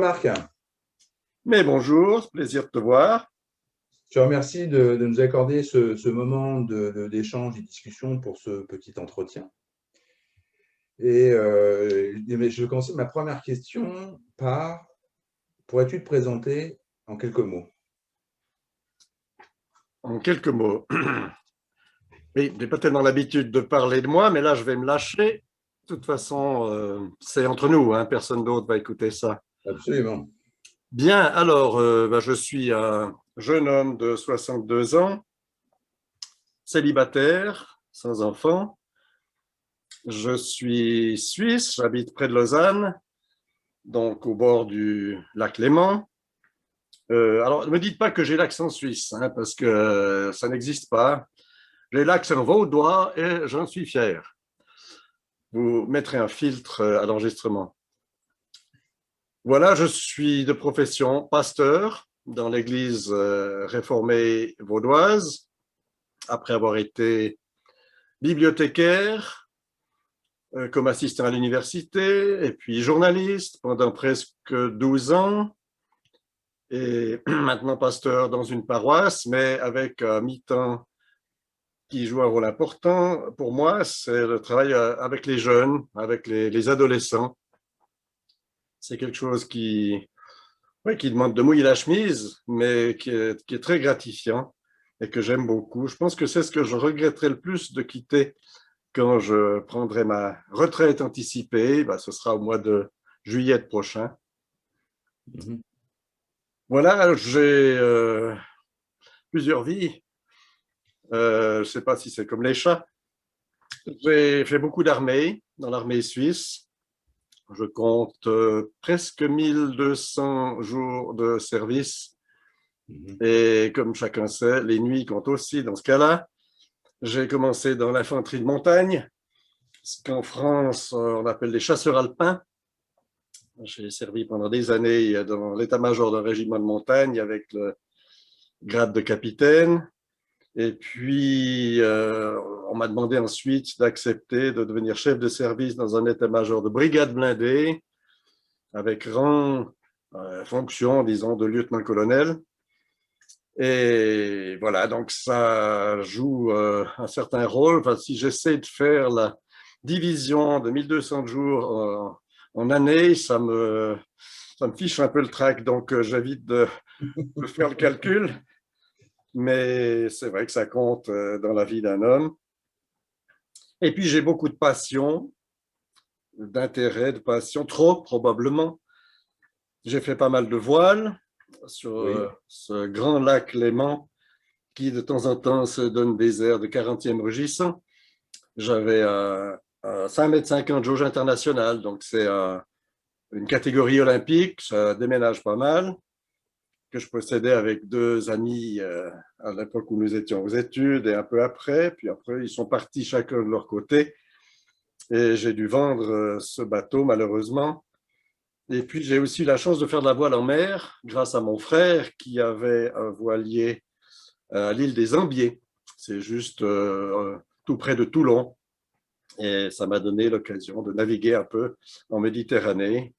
Marc, Mais bonjour, plaisir de te voir. je te remercie de nous accorder ce moment d'échange et discussion pour ce petit entretien. Mais je commence ma première question par, pourrais-tu te présenter en quelques mots? En quelques mots. Oui, je n'ai pas tellement l'habitude de parler de moi, mais là, je vais me lâcher. De toute façon, c'est entre nous, hein, personne d'autre va écouter ça. Absolument. Bien, alors, je suis un jeune homme de 62 ans, célibataire, sans enfant. Je suis suisse, j'habite près de Lausanne, donc au bord du lac Léman. Alors, ne me dites pas que j'ai l'accent suisse, hein, parce que ça n'existe pas. J'ai l'accent vaudois et j'en suis fier. Vous mettrez un filtre à l'enregistrement. Voilà, je suis de profession pasteur dans l'église réformée vaudoise, après avoir été bibliothécaire, comme assistant à l'université, et puis journaliste pendant presque 12 ans, et maintenant pasteur dans une paroisse, mais avec un mi-temps qui joue un rôle important pour moi, c'est le travail avec les jeunes, avec les adolescents. C'est quelque chose ouais, qui demande de mouiller la chemise, mais qui est très gratifiant et que j'aime beaucoup. Je pense que c'est ce que je regretterai le plus de quitter quand je prendrai ma retraite anticipée. Ben, ce sera au mois de juillet prochain. Mhm. Voilà, j'ai plusieurs vies. Je ne sais pas si c'est comme les chats. J'ai fait beaucoup d'armée dans l'armée suisse. Je compte presque 1200 jours de service. Mhm. Et comme chacun sait, les nuits comptent aussi dans ce cas-là. J'ai commencé dans l'infanterie de montagne, ce qu'en France, on appelle les chasseurs alpins. J'ai servi pendant des années dans l'état-major d'un régiment de montagne avec le grade de capitaine. Et puis, on m'a demandé ensuite d'accepter de devenir chef de service dans un état-major de brigade blindée avec rang, fonction, disons, de lieutenant-colonel. Et voilà, donc ça joue un certain rôle. Enfin, si j'essaie de faire la division de 1200 jours en année, ça me fiche un peu le trac, donc j'évite de faire le calcul. Mais c'est vrai que ça compte dans la vie d'un homme. Et puis j'ai beaucoup de passion, d'intérêt, de passion, trop probablement. J'ai fait pas mal de voiles sur Oui. ce grand lac Léman qui de temps en temps se donne des airs de 40e rugissant. J'avais un 5,50 m jauge internationale, donc c'est une catégorie olympique, ça déménage pas mal, que je possédais avec deux amis à l'époque où nous étions aux études et un peu après. Puis après, ils sont partis chacun de leur côté et j'ai dû vendre ce bateau malheureusement. Et puis j'ai aussi eu la chance de faire de la voile en mer grâce à mon frère qui avait un voilier à l'île des Ambiers. C'est juste tout près de Toulon. Et ça m'a donné l'occasion de naviguer un peu en Méditerranée.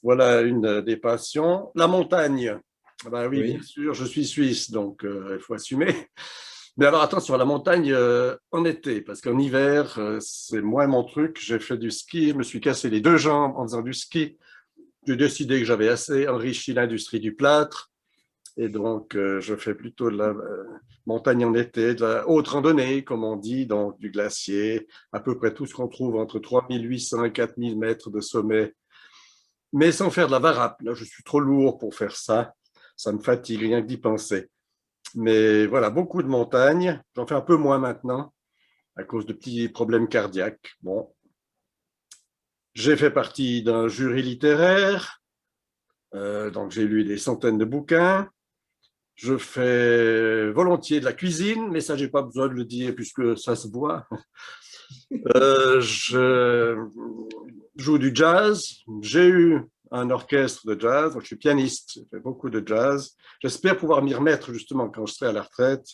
Voilà une des passions. La montagne. Ben oui, bien Oui. sûr, je suis suisse, donc il faut assumer. Mais alors attention, la montagne en été, parce qu'en hiver, c'est moins mon truc. J'ai fait du ski, je me suis cassé les deux jambes en faisant du ski. J'ai décidé que j'avais assez enrichi l'industrie du plâtre. Et donc, je fais plutôt de la montagne en été, de la haute randonnée, comme on dit, donc du glacier, à peu près tout ce qu'on trouve entre 3800 et 4000 mètres de sommet, mais sans faire de la varap. Là, je suis trop lourd pour faire ça. Ça me fatigue rien que d'y penser. Mais voilà, beaucoup de montagnes. J'en fais un peu moins maintenant à cause de petits problèmes cardiaques. Bon, j'ai fait partie d'un jury littéraire, donc j'ai lu des centaines de bouquins. Je fais volontiers de la cuisine, mais ça, j'ai pas besoin de le dire puisque ça se voit. Je joue du jazz. J'ai eu un orchestre de jazz, donc je suis pianiste. J'ai fait beaucoup de jazz. J'espère pouvoir m'y remettre justement quand je serai à la retraite,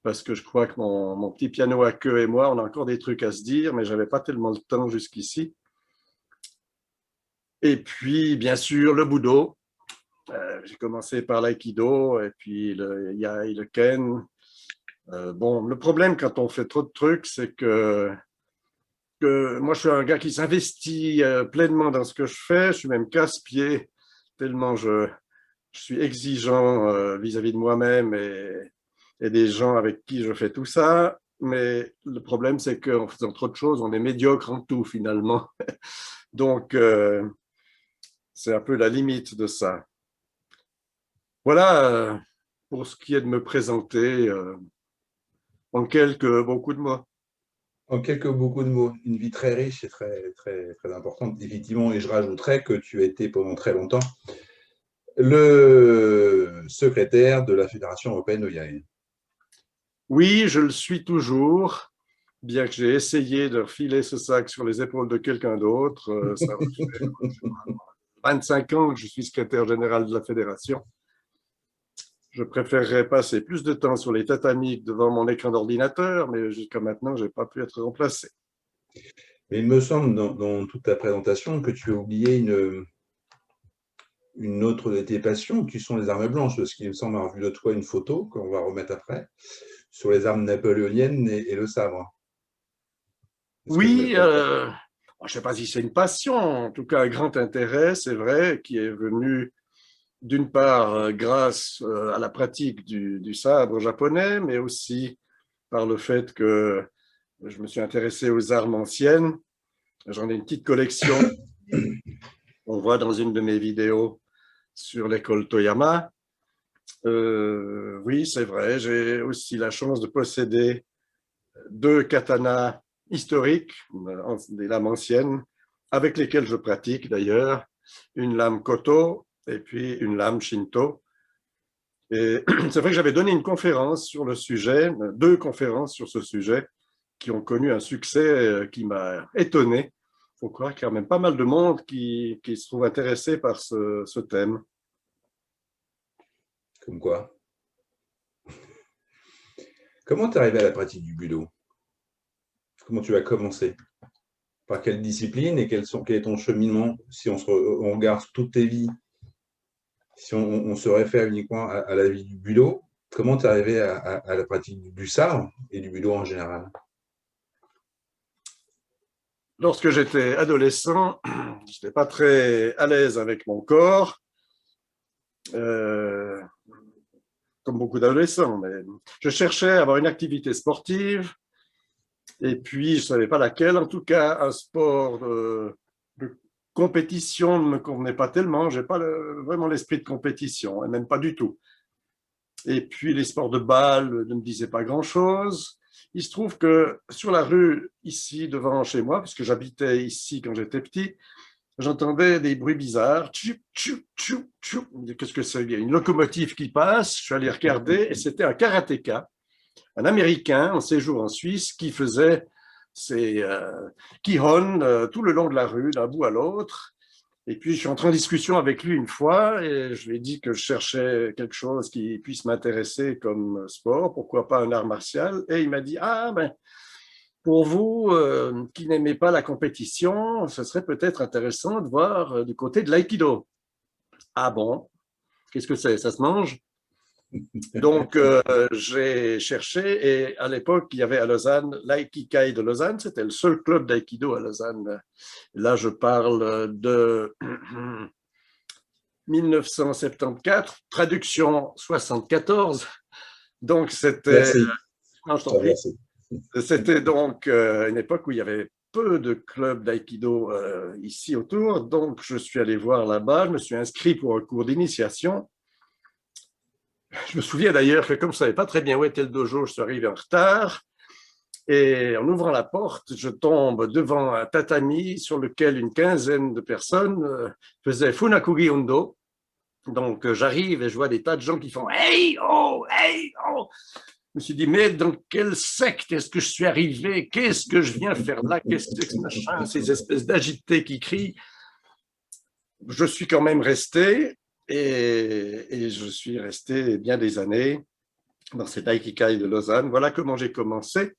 parce que je crois que mon petit piano à queue et moi, on a encore des trucs à se dire, mais j'avais pas tellement le temps jusqu'ici. Et puis, bien sûr, le Budo. J'ai commencé par l'aïkido et puis le yai, le ken. Bon, le problème quand on fait trop de trucs, c'est que moi, je suis un gars qui s'investit pleinement dans ce que je fais. Je suis même casse-pied, tellement je suis exigeant vis-à-vis de moi-même et des gens avec qui je fais tout ça. Mais le problème, c'est qu'en faisant trop de choses, on est médiocre en tout finalement. Donc, c'est un peu la limite de ça. Voilà pour ce qui est de me présenter en beaucoup de mots. En quelques beaucoup de mots, une vie très riche et très, très, très importante, effectivement, et je rajouterais que tu as été pendant très longtemps le secrétaire de la Fédération européenne de Yaï. Oui, je le suis toujours, bien que j'ai essayé de refiler ce sac sur les épaules de quelqu'un d'autre. Ça va faire 25 ans que je suis secrétaire général de la fédération. Je préférerais passer plus de temps sur les tatamis devant mon écran d'ordinateur, mais jusqu'à maintenant, je n'ai pas pu être remplacé. Mais il me semble, dans toute ta présentation, que tu as oublié une autre de tes passions, qui sont les armes blanches, parce qu'il me semble avoir vu de toi une photo, qu'on va remettre après, sur les armes napoléoniennes et le sabre. Est-ce que je me Oui, trompe? je ne sais pas si c'est une passion, en tout cas un grand intérêt, c'est vrai, qui est venu d'une part grâce à la pratique du sabre japonais, mais aussi par le fait que je me suis intéressé aux armes anciennes. J'en ai une petite collection, on voit dans une de mes vidéos sur l'école Toyama. Oui, c'est vrai, j'ai aussi la chance de posséder deux katanas historiques, des lames anciennes, avec lesquelles je pratique d'ailleurs, une lame Koto et puis une lame Shinto. Et c'est vrai que j'avais donné une conférence sur le sujet, deux conférences sur ce sujet, qui ont connu un succès qui m'a étonné. Il faut croire qu'il y a même pas mal de monde qui se trouve intéressé par ce thème. Comme quoi. Comment tu es arrivé à la pratique du budo? Comment tu as commencé? Par quelle discipline et quel est ton cheminement? Si on regarde toute tes vies, si on se réfère uniquement à la vie du budo, comment tu es arrivé à la pratique du sabre et du budo en général? Lorsque j'étais adolescent, je n'étais pas très à l'aise avec mon corps, euh, comme beaucoup d'adolescents, mais je cherchais à avoir une activité sportive et puis je ne savais pas laquelle. En tout cas, un sport de compétition ne me convenait pas tellement. Je n'ai pas vraiment l'esprit de compétition, et même pas du tout. Et puis les sports de balle ne me disaient pas grand-chose. Il se trouve que sur la rue, ici, devant chez moi, puisque j'habitais ici quand j'étais petit, j'entendais des bruits bizarres. Tchou, tchou, tchou, tchou. Qu'est-ce que c'est? Il y a une locomotive qui passe. Je suis allé regarder et c'était un karatéka, un Américain en séjour en Suisse qui faisait ses kihon tout le long de la rue, d'un bout à l'autre. Et puis, je suis entré en discussion avec lui une fois et je lui ai dit que je cherchais quelque chose qui puisse m'intéresser comme sport, pourquoi pas un art martial. Et il m'a dit, ah, ben, pour vous qui n'aimez pas la compétition, ce serait peut-être intéressant de voir du côté de l'aïkido. Ah bon? Qu'est-ce que c'est? Ça se mange? Donc, j'ai cherché et à l'époque, il y avait à Lausanne l'Aikikai de Lausanne. C'était le seul club d'aïkido à Lausanne. Là, je parle de 1974, traduction 74. Donc, c'était, Merci. non, je t'en prie, Merci. c'était donc une époque où il y avait peu de clubs d'aïkido ici autour. Donc, je suis allé voir là-bas, je me suis inscrit pour un cours d'initiation. Je me souviens d'ailleurs que comme je ne savais pas très bien où était le dojo, je suis arrivé en retard. Et en ouvrant la porte, je tombe devant un tatami sur lequel une quinzaine de personnes faisaient Funakugi Undo. Donc, j'arrive et je vois des tas de gens qui font Hey, oh, hey, oh. Je me suis dit, mais dans quelle secte est-ce que je suis arrivé? Qu'est-ce que je viens faire là? Qu'est-ce que c'est machin? Ces espèces d'agités qui crient. Je suis quand même resté et je suis resté bien des années dans cet Aikikai de Lausanne. Voilà comment j'ai commencé.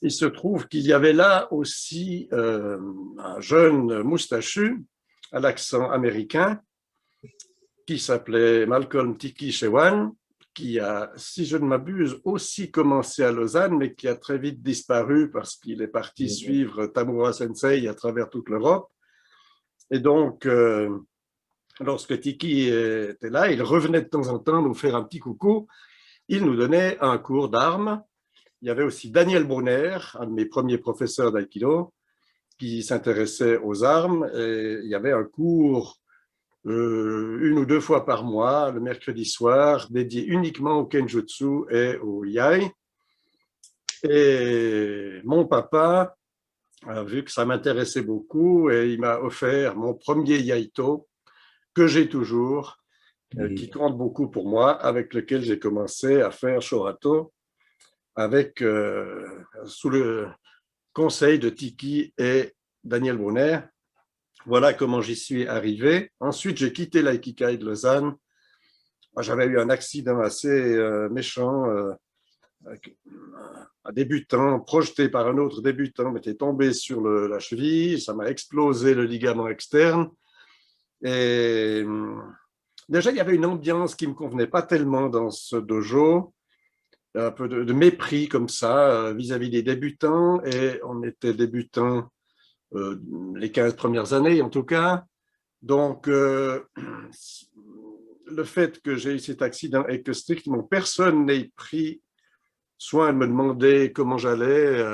Il se trouve qu'il y avait là aussi un jeune moustachu à l'accent américain, qui s'appelait Malcolm Tiki Shewan, qui a, si je ne m'abuse, aussi commencé à Lausanne, mais qui a très vite disparu parce qu'il est parti suivre Tamura Sensei à travers toute l'Europe. Et donc, lorsque Tiki était là, il revenait de temps en temps nous faire un petit coucou. Il nous donnait un cours d'armes. Il y avait aussi Daniel Brunner, un de mes premiers professeurs d'aïkido, qui s'intéressait aux armes. Et il y avait un cours une ou deux fois par mois, le mercredi soir, dédié uniquement au Kenjutsu et au Yai. Et mon papa a vu que ça m'intéressait beaucoup et il m'a offert mon premier Yaito, que j'ai toujours, qui compte beaucoup pour moi, avec lequel j'ai commencé à faire Shorato, avec, sous le conseil de Tiki et Daniel Brunner. Voilà comment j'y suis arrivé. Ensuite, j'ai quitté l'Aikikai de Lausanne. J'avais eu un accident assez méchant. Un débutant, projeté par un autre débutant, m'était tombé sur la cheville. Ça m'a explosé le ligament externe. Et déjà, il y avait une ambiance qui ne me convenait pas tellement dans ce dojo. Un peu de mépris comme ça vis-à-vis des débutants. Et on était débutants les 15 premières années en tout cas. Donc, le fait que j'ai eu cet accident et que strictement personne n'ait pris soin de me demander comment j'allais,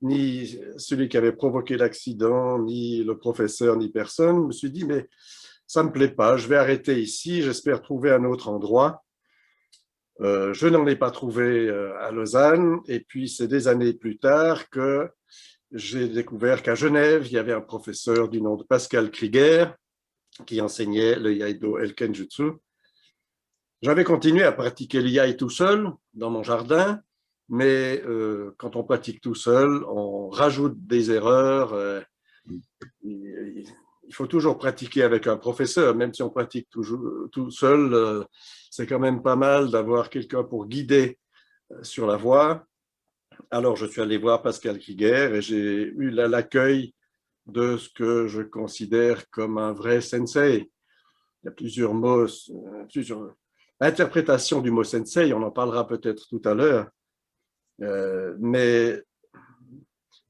ni celui qui avait provoqué l'accident, ni le professeur, ni personne, je me suis dit, mais ça ne me plaît pas, je vais arrêter ici, j'espère trouver un autre endroit. Je n'en ai pas trouvé à Lausanne, et puis c'est des années plus tard que j'ai découvert qu'à Genève, il y avait un professeur du nom de Pascal Krieger qui enseignait le Iaido et le Kenjutsu. J'avais continué à pratiquer le Yai tout seul dans mon jardin, mais quand on pratique tout seul, on rajoute des erreurs. Il faut toujours pratiquer avec un professeur, même si on pratique toujours tout seul. C'est quand même pas mal d'avoir quelqu'un pour guider sur la voie. Alors, je suis allé voir Pascal Krieger et j'ai eu l'accueil de ce que je considère comme un vrai sensei. Il y a plusieurs mots, plusieurs interprétations du mot sensei, on en parlera peut-être tout à l'heure. Mais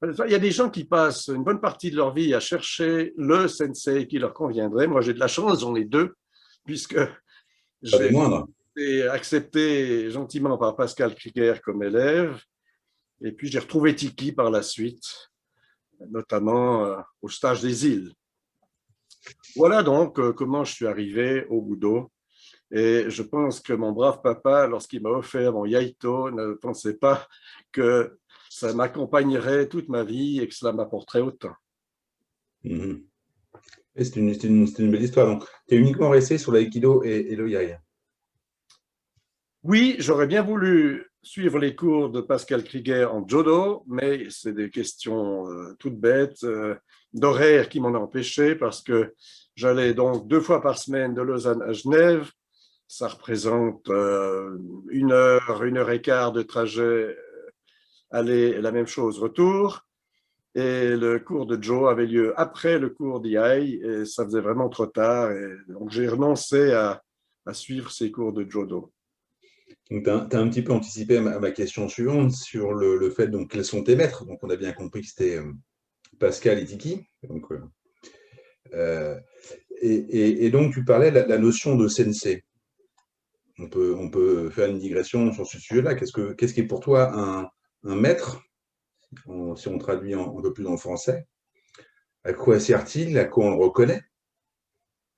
il y a des gens qui passent une bonne partie de leur vie à chercher le sensei qui leur conviendrait. Moi, j'ai de la chance, j'en ai deux, puisque Pas des j'ai moindres. été accepté gentiment par Pascal Krieger comme élève. Et puis, j'ai retrouvé Tiki par la suite, notamment au stage des îles. Voilà donc comment je suis arrivé au Budo. Et je pense que mon brave papa, lorsqu'il m'a offert mon Yaito, ne pensait pas que ça m'accompagnerait toute ma vie et que cela m'apporterait autant. Mhm. C'est une belle histoire. Donc, tu es uniquement resté sur l'aïkido et le yai. Oui, j'aurais bien voulu suivre les cours de Pascal Krieger en judo, mais c'est des questions toutes bêtes, d'horaire qui m'en ont empêché parce que j'allais donc 2 fois par semaine de Lausanne à Genève. Ça représente 1 heure de trajet aller et la même chose retour. Et le cours de Joe avait lieu après le cours d'IAI et ça faisait vraiment trop tard. Et donc j'ai renoncé à suivre ces cours de judo. Donc, tu as un petit peu anticipé à ma question suivante sur le fait, donc, quels sont tes maîtres. Donc, on a bien compris que c'était Pascal et Tiki. Donc, et donc, tu parlais de la notion de sensei. On peut faire une digression sur ce sujet-là. Qu'est-ce qui est pour toi un maître, si on traduit un peu plus dans le français? À quoi sert-il? À quoi on le reconnaît?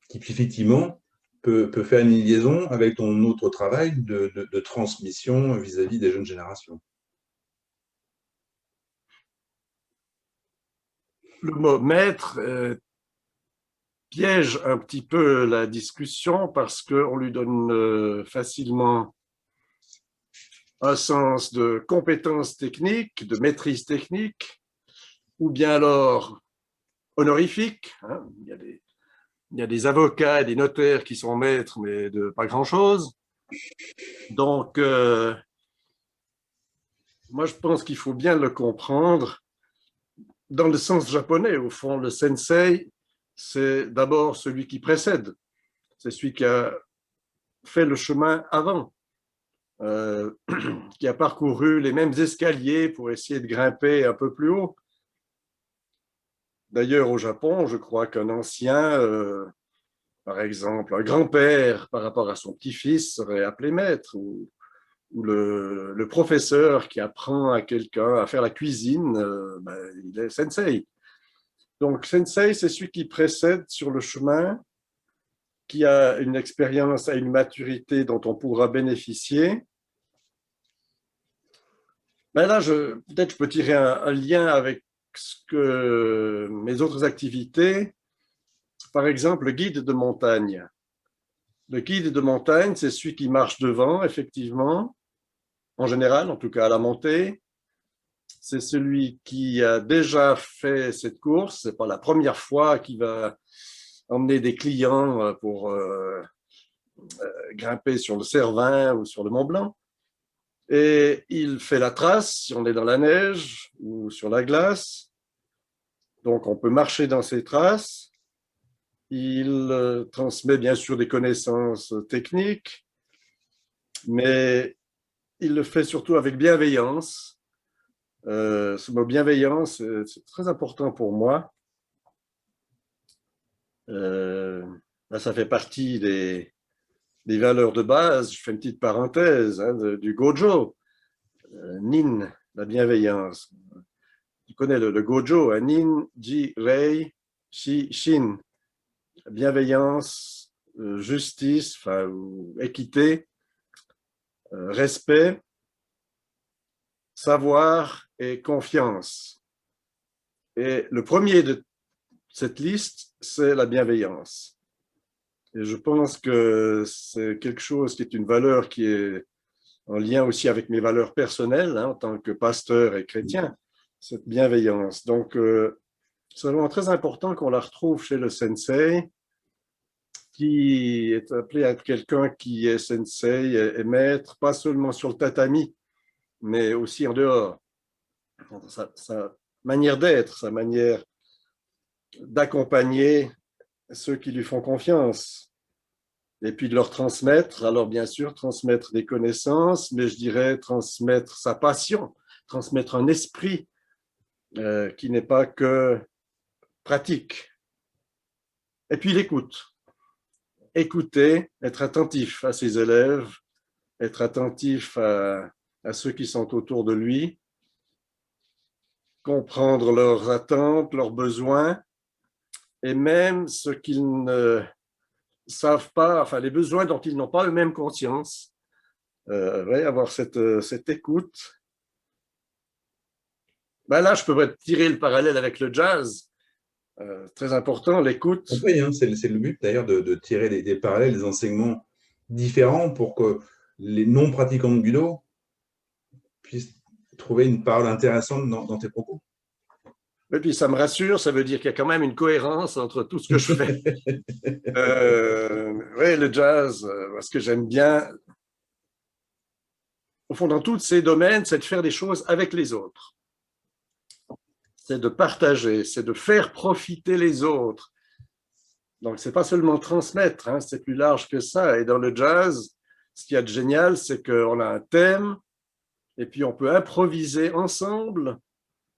Qui effectivement peut faire une liaison avec ton autre travail de transmission vis-à-vis des jeunes générations. Le mot maître piège un petit peu la discussion parce qu'on lui donne facilement un sens de compétence technique, de maîtrise technique, ou bien alors honorifique. Hein. Il y a des avocats et des notaires qui sont maîtres, mais de pas grand-chose. Donc, moi, je pense qu'il faut bien le comprendre. Dans le sens japonais, au fond, le sensei, c'est d'abord celui qui précède, c'est celui qui a fait le chemin avant, qui a parcouru les mêmes escaliers pour essayer de grimper un peu plus haut. D'ailleurs, au Japon, je crois qu'un ancien, par exemple, un grand-père par rapport à son petit-fils serait appelé maître, ou le professeur qui apprend à quelqu'un à faire la cuisine, il est sensei. Donc, sensei, c'est celui qui précède sur le chemin, qui a une expérience, a une maturité dont on pourra bénéficier. Ben là, peut-être je peux tirer un lien avec mes autres activités. Par exemple, le guide de montagne. Le guide de montagne, c'est celui qui marche devant, effectivement, en général, en tout cas à la montée. C'est celui qui a déjà fait cette course. Ce n'est pas la première fois qu'il va emmener des clients pour grimper sur le Cervin ou sur le Mont Blanc. Et il fait la trace si on est dans la neige ou sur la glace. Donc, on peut marcher dans ces traces. Il transmet bien sûr des connaissances techniques, mais il le fait surtout avec bienveillance. Ce mot bienveillance, c'est très important pour moi. Là, ça fait partie des valeurs de base. Je fais une petite parenthèse du Gojo, Nin, la bienveillance. Tu connais le Gojo, Nin, Ji, Rei, Shi, Shin. Bienveillance, justice, ou équité, respect, savoir et confiance. Et le premier de cette liste, c'est la bienveillance. Et je pense que c'est quelque chose qui est une valeur qui est en lien aussi avec mes valeurs personnelles en tant que pasteur et chrétien, cette bienveillance. Donc, c'est vraiment très important qu'on la retrouve chez le sensei, qui est appelé à être quelqu'un qui est sensei et maître, pas seulement sur le tatami, mais aussi en dehors. Sa manière d'être, sa manière d'accompagner ceux qui lui font confiance, et puis de leur transmettre, alors bien sûr, transmettre des connaissances, mais je dirais transmettre sa passion, transmettre un esprit qui n'est pas que pratique. Et puis l'écoute. Écouter, être attentif à ses élèves, être attentif à ceux qui sont autour de lui, comprendre leurs attentes, leurs besoins, et même ce qu'ils ne savent pas, enfin les besoins dont ils n'ont pas eux-mêmes conscience. Avoir cette écoute. Ben là, je peux tirer le parallèle avec le jazz. Très important, l'écoute. Oui, c'est le but d'ailleurs de tirer des parallèles, des enseignements différents pour que les non-pratiquants de Budo puissent trouver une parole intéressante dans tes propos. Et puis ça me rassure, ça veut dire qu'il y a quand même une cohérence entre tout ce que je fais. Oui, le jazz, parce que j'aime bien, au fond, dans tous ces domaines, c'est de faire des choses avec les autres. C'est de partager, c'est de faire profiter les autres. Donc, ce n'est pas seulement transmettre, c'est plus large que ça. Et dans le jazz, ce qu'il y a de génial, c'est qu'on a un thème et puis on peut improviser ensemble,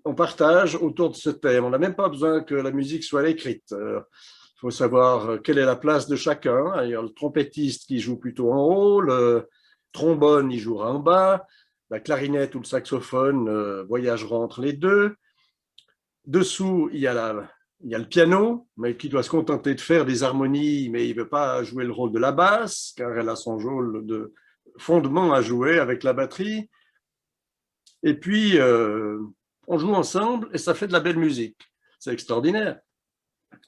on partage autour de ce thème. On n'a même pas besoin que la musique soit écrite. Il faut savoir quelle est la place de chacun. Il y a le trompettiste qui joue plutôt en haut, le trombone, il jouera en bas, la clarinette ou le saxophone voyageront entre les deux. Dessous, il y a le piano, mais qui doit se contenter de faire des harmonies, mais il ne veut pas jouer le rôle de la basse, car elle a son rôle de fondement à jouer avec la batterie. Et puis, on joue ensemble et ça fait de la belle musique. C'est extraordinaire.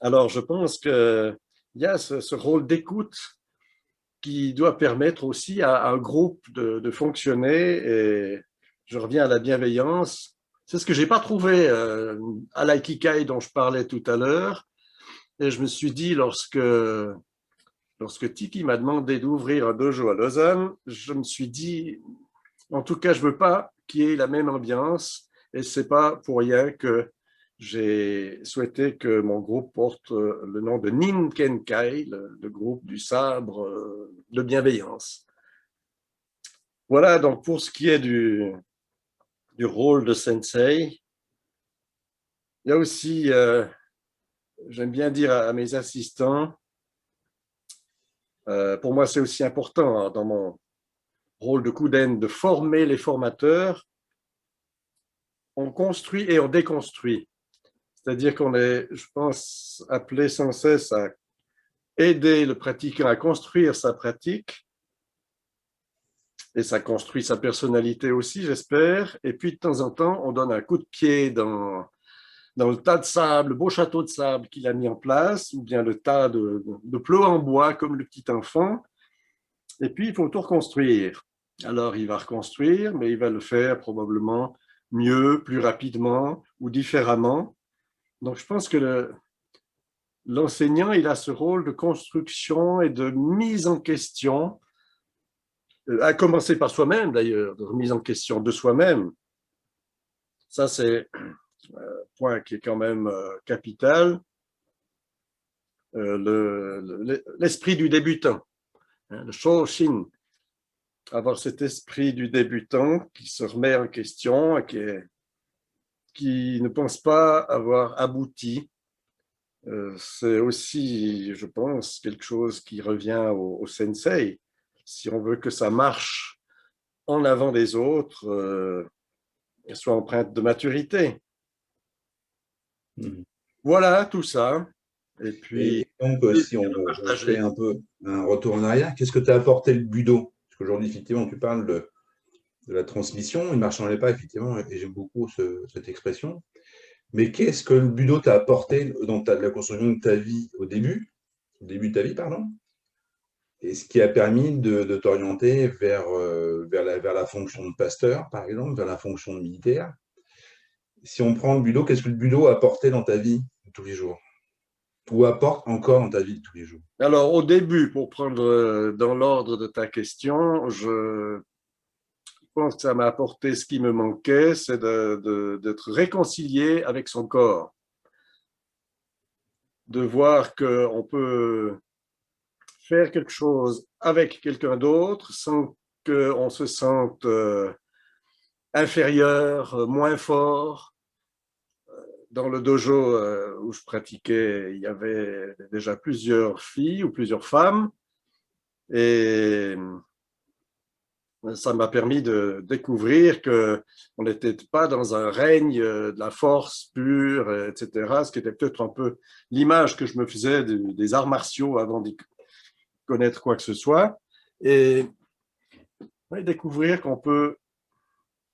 Alors, je pense qu'il y a ce rôle d'écoute qui doit permettre aussi à un groupe de fonctionner. Et je reviens à la bienveillance. C'est ce que je n'ai pas trouvé à l'Aikikai dont je parlais tout à l'heure. Et je me suis dit, lorsque Tiki m'a demandé d'ouvrir un dojo à Lausanne, je me suis dit, en tout cas, je ne veux pas qu'il y ait la même ambiance. Et ce n'est pas pour rien qu'il j'ai souhaité que mon groupe porte le nom de Ninkenkai, le groupe du sabre de bienveillance. Voilà, donc pour ce qui est du rôle de sensei, il y a aussi, j'aime bien dire à mes assistants, pour moi c'est aussi important hein, dans mon rôle de Kuden de former les formateurs. On construit et on déconstruit. C'est-à-dire qu'on est, je pense, appelé sans cesse à aider le pratiquant à construire sa pratique, et ça construit sa personnalité aussi, j'espère. Et puis, de temps en temps, on donne un coup de pied dans le tas de sable, le beau château de sable qu'il a mis en place, ou bien le tas de plots en bois, comme le petit enfant. Et puis, il faut tout reconstruire. Alors, il va reconstruire, mais il va le faire probablement mieux, plus rapidement ou différemment. Donc, je pense que l'enseignant, il a ce rôle de construction et de mise en question, à commencer par soi-même d'ailleurs, de remise en question de soi-même. Ça, c'est un point qui est quand même capital. L'esprit du débutant, hein, le shōshin, avoir cet esprit du débutant qui se remet en question et qui ne pense pas avoir abouti. C'est aussi, je pense, quelque chose qui revient au sensei. Si on veut que ça marche en avant des autres, soit empreinte de maturité. Voilà, tout ça. Et puis, Et donc, si on fait un peu un retour en arrière, qu'est-ce que t'a apporté le budo? Parce qu'aujourd'hui, effectivement, tu parles de la transmission, il marche dans les pas, effectivement, et j'aime beaucoup cette expression. Mais qu'est-ce que le budo t'a apporté dans la construction de ta vie au début de ta vie, pardon, et ce qui a permis de t'orienter vers la fonction de pasteur, par exemple, vers la fonction de militaire. Si on prend le budo, qu'est-ce que le budo a apporté dans ta vie de tous les jours? Ou apporte encore dans ta vie de tous les jours? alors, au début, pour prendre dans l'ordre de ta question, je pense que ça m'a apporté ce qui me manquait, c'est d'être réconcilié avec son corps, de voir qu'on peut faire quelque chose avec quelqu'un d'autre sans qu'on se sente inférieur, moins fort. Dans le dojo où je pratiquais, il y avait déjà plusieurs filles ou plusieurs femmes, et ça m'a permis de découvrir qu'on n'était pas dans un règne de la force pure, etc., ce qui était peut-être un peu l'image que je me faisais des arts martiaux avant d'y connaître quoi que ce soit, et découvrir qu'on peut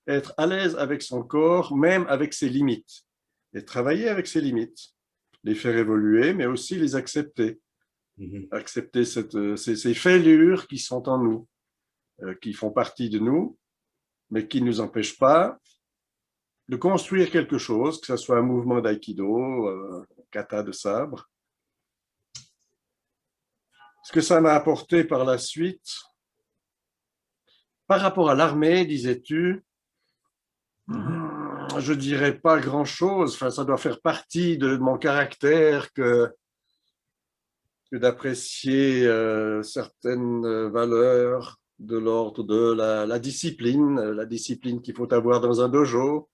être à l'aise avec son corps, même avec ses limites, et travailler avec ses limites, les faire évoluer, mais aussi les accepter, accepter ces fêlures qui sont en nous, qui font partie de nous, mais qui ne nous empêchent pas de construire quelque chose, que ce soit un mouvement d'aïkido, kata de sabre. Ce que ça m'a apporté par la suite, par rapport à l'armée, disais-tu, je dirais pas grand-chose. Enfin, ça doit faire partie de mon caractère que d'apprécier certaines valeurs de l'ordre de la discipline qu'il faut avoir dans un dojo.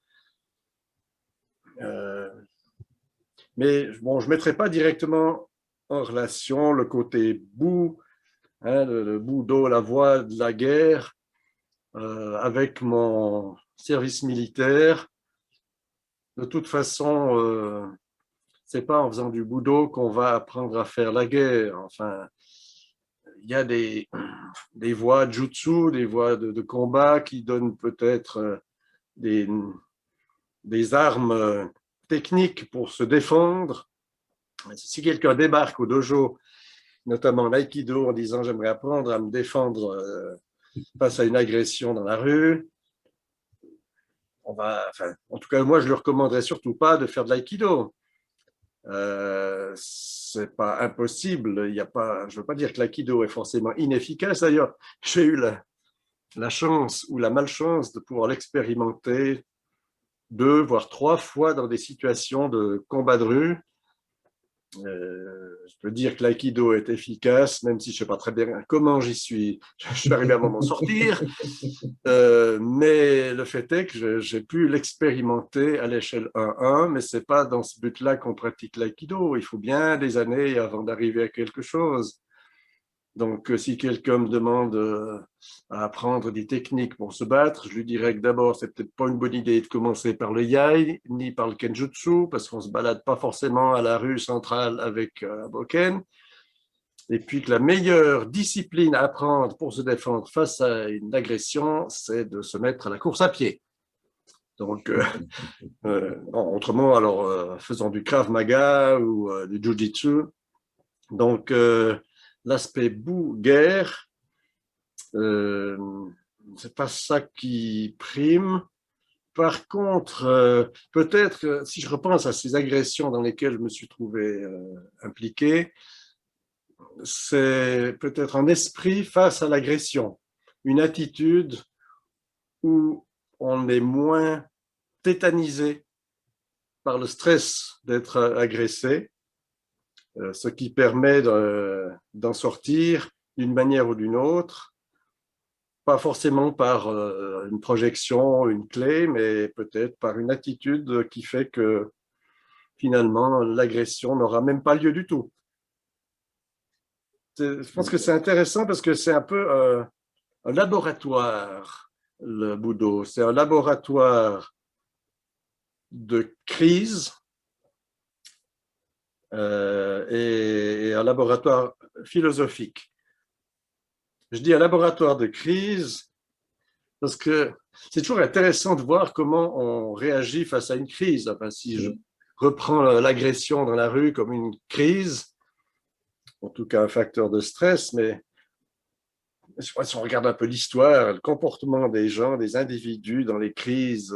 Mais bon, je ne mettrai pas directement en relation le côté bu, hein, le budo, la voie de la guerre, avec mon service militaire. De toute façon, c'est pas en faisant du budo qu'on va apprendre à faire la guerre. Enfin, il y a des voies jutsu, des voies de combat qui donnent peut-être des armes techniques pour se défendre. Si quelqu'un débarque au dojo, notamment l'aïkido, en disant « j'aimerais apprendre à me défendre face à une agression dans la rue », en tout cas, moi, je ne lui recommanderais surtout pas de faire de l'aïkido. C'est pas impossible. Il y a pas, je ne veux pas dire que l'aïkido est forcément inefficace. D'ailleurs, j'ai eu la chance ou la malchance de pouvoir l'expérimenter 2, voire 3 fois dans des situations de combat de rue. Je peux dire que l'aïkido est efficace, même si je ne sais pas très bien comment je suis arrivé à m'en sortir. Mais le fait est que j'ai pu l'expérimenter à l'échelle 1-1, mais ce n'est pas dans ce but-là qu'on pratique l'aïkido. Il faut bien des années avant d'arriver à quelque chose. Donc, si quelqu'un me demande à apprendre des techniques pour se battre, je lui dirais que d'abord, c'est peut-être pas une bonne idée de commencer par le yai, ni par le kenjutsu, parce qu'on se balade pas forcément à la rue centrale avec un bokken. Et puis que la meilleure discipline à apprendre pour se défendre face à une agression, c'est de se mettre à la course à pied. Donc, autrement, alors, faisant du Krav Maga ou du Jiu-Jitsu. Donc, l'aspect boue-guerre, c'est pas ça qui prime. Par contre, peut-être, si je repense à ces agressions dans lesquelles je me suis trouvé impliqué, c'est peut-être un esprit face à l'agression, une attitude où on est moins tétanisé par le stress d'être agressé, ce qui permet d'en sortir d'une manière ou d'une autre, pas forcément par une projection, une clé, mais peut-être par une attitude qui fait que finalement l'agression n'aura même pas lieu du tout. Je pense que c'est intéressant parce que c'est un peu un laboratoire, le Budo. C'est un laboratoire de crise et un laboratoire philosophique. Je dis un laboratoire de crise parce que c'est toujours intéressant de voir comment on réagit face à une crise. Enfin, si je reprends l'agression dans la rue comme une crise, en tout cas un facteur de stress, mais si on regarde un peu l'histoire, le comportement des gens, des individus dans les crises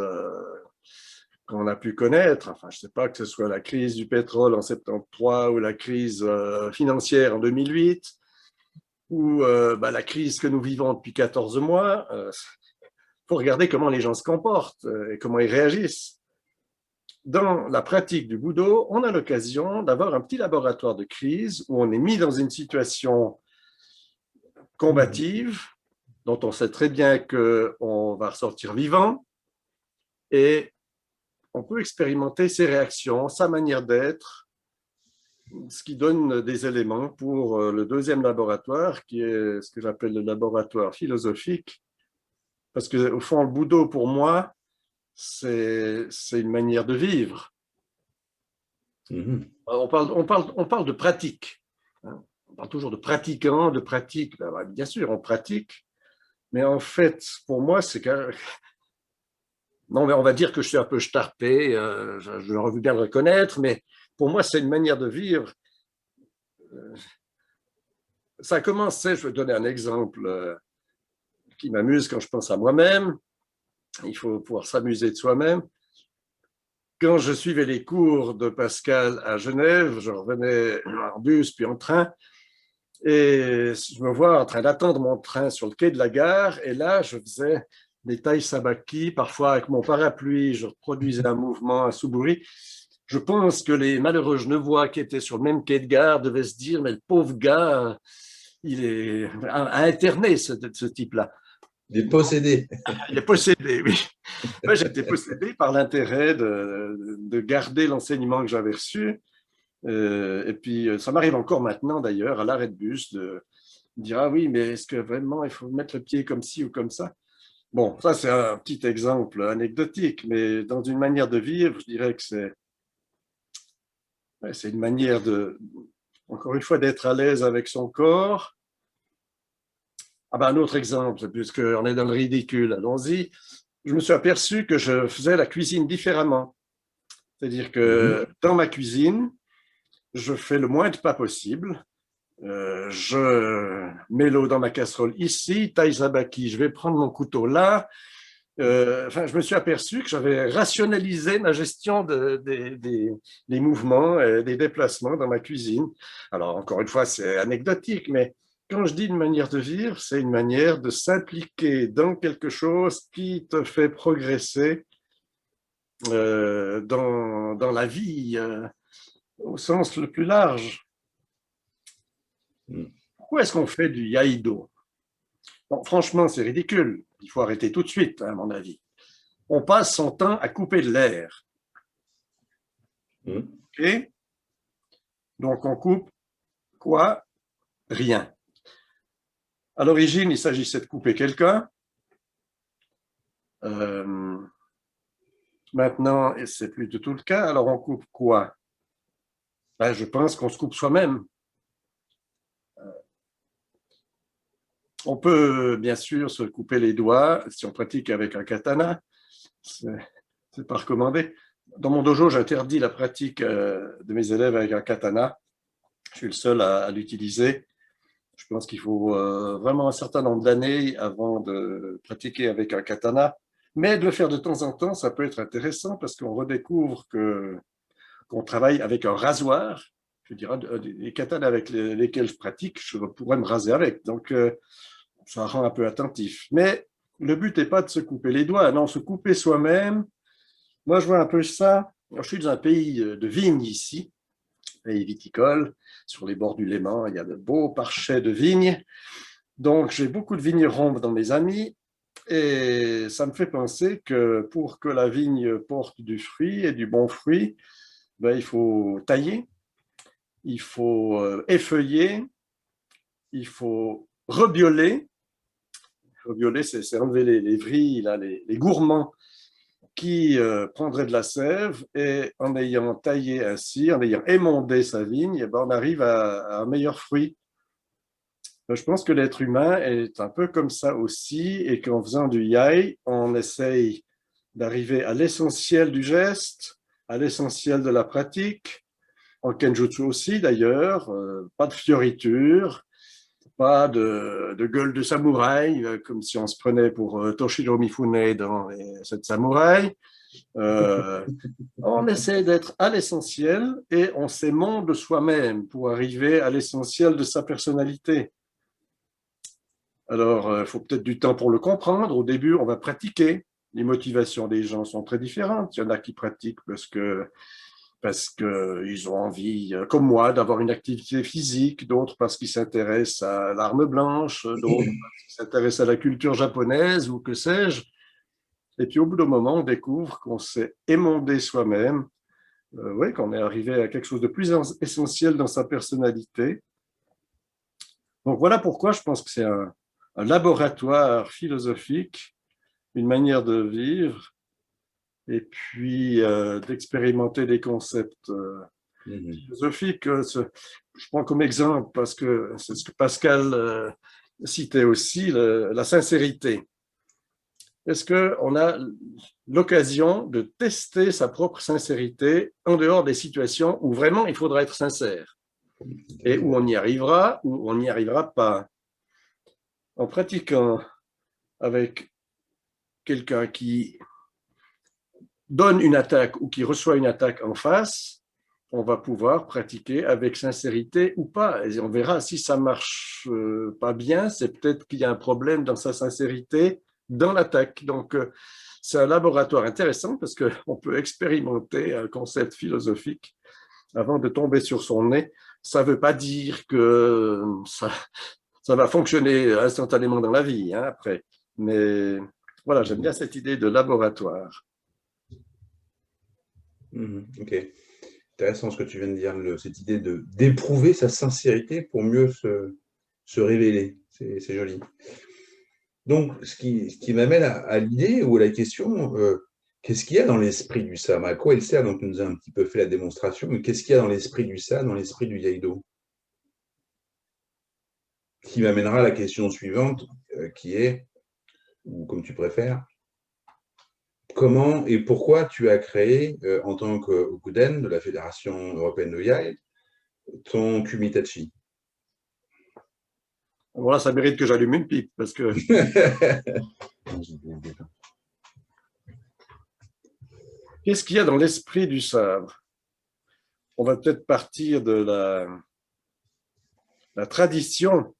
qu'on a pu connaître, enfin, je ne sais pas que ce soit la crise du pétrole en 73 ou la crise financière en 2008, ou la crise que nous vivons depuis 14 mois, faut regarder comment les gens se comportent et comment ils réagissent. Dans la pratique du Budo, on a l'occasion d'avoir un petit laboratoire de crise où on est mis dans une situation combative, dont on sait très bien qu'on va ressortir vivant, et on peut expérimenter ses réactions, sa manière d'être, ce qui donne des éléments pour le deuxième laboratoire, qui est ce que j'appelle le laboratoire philosophique, parce qu'au fond, le Budo, pour moi, c'est une manière de vivre. On parle de pratique. On parle toujours de pratiquant, de pratique. Bien sûr, on pratique, mais en fait, pour moi, c'est que... Non, mais on va dire que je suis un peu starpé, j'aurais voulu bien le reconnaître, mais pour moi, c'est une manière de vivre. Ça a commencé, je vais donner un exemple qui m'amuse quand je pense à moi-même. Il faut pouvoir s'amuser de soi-même. Quand je suivais les cours de Pascal à Genève, je revenais en bus puis en train, et je me vois en train d'attendre mon train sur le quai de la gare, et là, je faisais des tailles sabaki, parfois avec mon parapluie, je reproduisais un mouvement, un suburi. Je pense que les malheureux genevois qui étaient sur le même quai de gare devaient se dire, mais le pauvre gars, il est à interner, ce type-là. Il est possédé. Il est possédé, oui. Moi, j'étais possédé par l'intérêt de garder l'enseignement que j'avais reçu. Et puis, ça m'arrive encore maintenant, d'ailleurs, à l'arrêt de bus, de dire, ah oui, mais est-ce que vraiment il faut mettre le pied comme ci ou comme ça? Bon, ça, c'est un petit exemple anecdotique, mais dans une manière de vivre, je dirais que c'est une manière encore une fois, d'être à l'aise avec son corps. Ah ben, un autre exemple, puisqu'on est dans le ridicule, allons-y. Je me suis aperçu que je faisais la cuisine différemment. C'est-à-dire que dans ma cuisine, je fais le moins de pas possible. Je mets l'eau dans ma casserole ici, taille sabaki, je vais prendre mon couteau là. Je me suis aperçu que j'avais rationalisé ma gestion des mouvements, des déplacements dans ma cuisine. Alors, encore une fois, c'est anecdotique, mais quand je dis une manière de vivre, c'est une manière de s'impliquer dans quelque chose qui te fait progresser dans la vie au sens le plus large. Pourquoi est-ce qu'on fait du Iaido? Bon, franchement, c'est ridicule. Il faut arrêter tout de suite, à mon avis. On passe son temps à couper de l'air. OK? Donc, on coupe quoi? Rien. À l'origine, il s'agissait de couper quelqu'un. Maintenant, c'est plus du tout le cas. Alors, on coupe quoi? Ben, je pense qu'on se coupe soi-même. On peut bien sûr se couper les doigts si on pratique avec un katana. C'est pas recommandé. Dans mon dojo, j'interdis la pratique de mes élèves avec un katana. Je suis le seul à l'utiliser. Je pense qu'il faut vraiment un certain nombre d'années avant de pratiquer avec un katana. Mais de le faire de temps en temps, ça peut être intéressant parce qu'on redécouvre qu'on travaille avec un rasoir. Je dirais, les katanas avec lesquels je pratique, je pourrais me raser avec. Donc, ça rend un peu attentif. Mais le but n'est pas de se couper les doigts, non, se couper soi-même. Moi, je vois un peu ça. Alors, je suis dans un pays de vignes ici, pays viticole. Sur les bords du Léman, il y a de beaux parchets de vignes. Donc, j'ai beaucoup de vignerons dans mes amis. Et ça me fait penser que pour que la vigne porte du fruit et du bon fruit, ben, il faut tailler, il faut effeuiller, il faut rebioler. Rebioler, c'est enlever les vrilles, là, les gourmands qui prendraient de la sève et en ayant taillé ainsi, en ayant émondé sa vigne, eh ben, on arrive à un meilleur fruit. Je pense que l'être humain est un peu comme ça aussi et qu'en faisant du yai, on essaye d'arriver à l'essentiel du geste, à l'essentiel de la pratique, en kenjutsu aussi d'ailleurs, pas de fioritures, pas de gueule de samouraï, comme si on se prenait pour Toshiro Mifune dans les 7 samouraïs. On essaie d'être à l'essentiel et on s'émonde soi-même pour arriver à l'essentiel de sa personnalité. Alors, il faut peut-être du temps pour le comprendre. Au début, on va pratiquer. Les motivations des gens sont très différentes. Il y en a qui pratiquent parce qu'ils ont envie, comme moi, d'avoir une activité physique, d'autres parce qu'ils s'intéressent à l'arme blanche, d'autres parce qu'ils s'intéressent à la culture japonaise ou que sais-je. Et puis au bout d'un moment, on découvre qu'on s'est émondé soi-même, ouais, qu'on est arrivé à quelque chose de plus essentiel dans sa personnalité. Donc voilà pourquoi je pense que c'est un laboratoire philosophique, une manière de vivre, et puis d'expérimenter des concepts philosophiques. Je prends comme exemple, parce que c'est ce que Pascal citait aussi, la sincérité. Est-ce qu'on a l'occasion de tester sa propre sincérité en dehors des situations où vraiment il faudra être sincère et où on y arrivera ou on n'y arrivera pas? En pratiquant avec quelqu'un qui donne une attaque ou qui reçoit une attaque en face, on va pouvoir pratiquer avec sincérité ou pas. Et on verra si ça marche pas bien, c'est peut-être qu'il y a un problème dans sa sincérité dans l'attaque. Donc, c'est un laboratoire intéressant parce qu'on peut expérimenter un concept philosophique avant de tomber sur son nez. Ça ne veut pas dire que ça va fonctionner instantanément dans la vie, hein, après. Mais voilà, j'aime bien cette idée de laboratoire. Ok. Intéressant ce que tu viens de dire, cette idée d'éprouver sa sincérité pour mieux se révéler. C'est joli. Donc, ce qui m'amène à l'idée ou à la question, qu'est-ce qu'il y a dans l'esprit du Sam? À quoi il sert? Donc, tu nous as un petit peu fait la démonstration, mais qu'est-ce qu'il y a dans l'esprit du Sam, dans l'esprit du Iaido? Qui m'amènera à la question suivante, qui est, ou comme tu préfères, comment et pourquoi tu as créé, en tant qu'Okuden de la Fédération européenne de Yai, ton Kumitachi? Voilà, ça mérite que j'allume une pipe parce que qu'est-ce qu'il y a dans l'esprit du sabre? On va peut-être partir de la tradition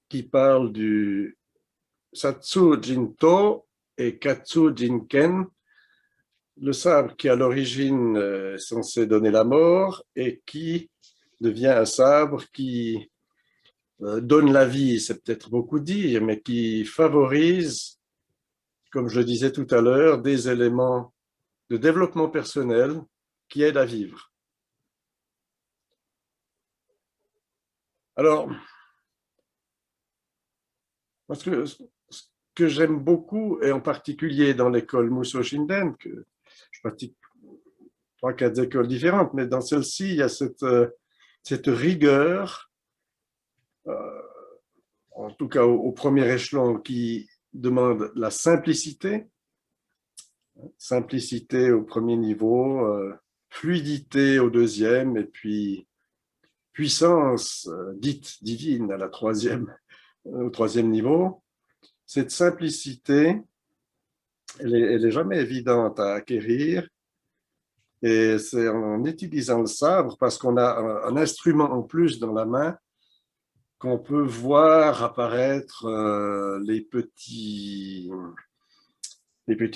qui parle du Satsu Jinto et Katsu Jinken, le sabre qui à l'origine est censé donner la mort et qui devient un sabre qui donne la vie, c'est peut-être beaucoup dire, mais qui favorise, comme je le disais tout à l'heure, des éléments de développement personnel qui aident à vivre. Alors, parce que ce que j'aime beaucoup, et en particulier dans l'école Musso Shinden, que je pratique 3-4 écoles différentes, mais dans celle-ci, il y a cette rigueur, en tout cas au premier échelon, qui demande la simplicité, simplicité au premier niveau, fluidité au deuxième, et puis puissance dite divine à au troisième niveau. Cette simplicité, elle est jamais évidente à acquérir, et c'est en utilisant le sabre, parce qu'on a un instrument en plus dans la main, qu'on peut voir apparaître les petits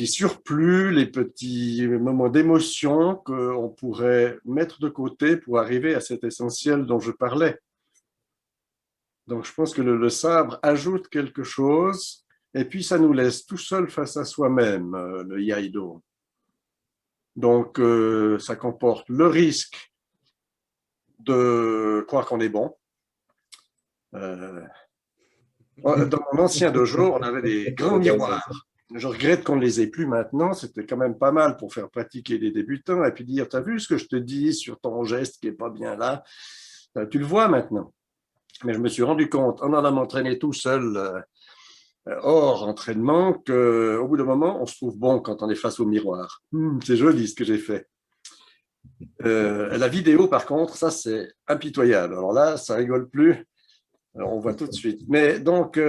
surplus, les petits moments d'émotion qu'on pourrait mettre de côté pour arriver à cet essentiel dont je parlais. Donc, je pense que le sabre ajoute quelque chose, et puis ça nous laisse tout seul face à soi-même, le Iaido. Donc, ça comporte le risque de croire qu'on est bon. Dans mon ancien dojo, on avait des grands miroirs. Je regrette qu'on ne les ait plus maintenant. C'était quand même pas mal pour faire pratiquer les débutants et puis dire, t'as vu ce que je te dis sur ton geste qui est pas bien là? Tu le vois maintenant. Mais je me suis rendu compte, en allant m'entraîner tout seul, hors entraînement, qu'au bout d'un moment, on se trouve bon quand on est face au miroir. C'est joli ce que j'ai fait. La vidéo, par contre, ça, c'est impitoyable. Alors là, ça rigole plus. Alors, on voit tout de suite. Mais donc,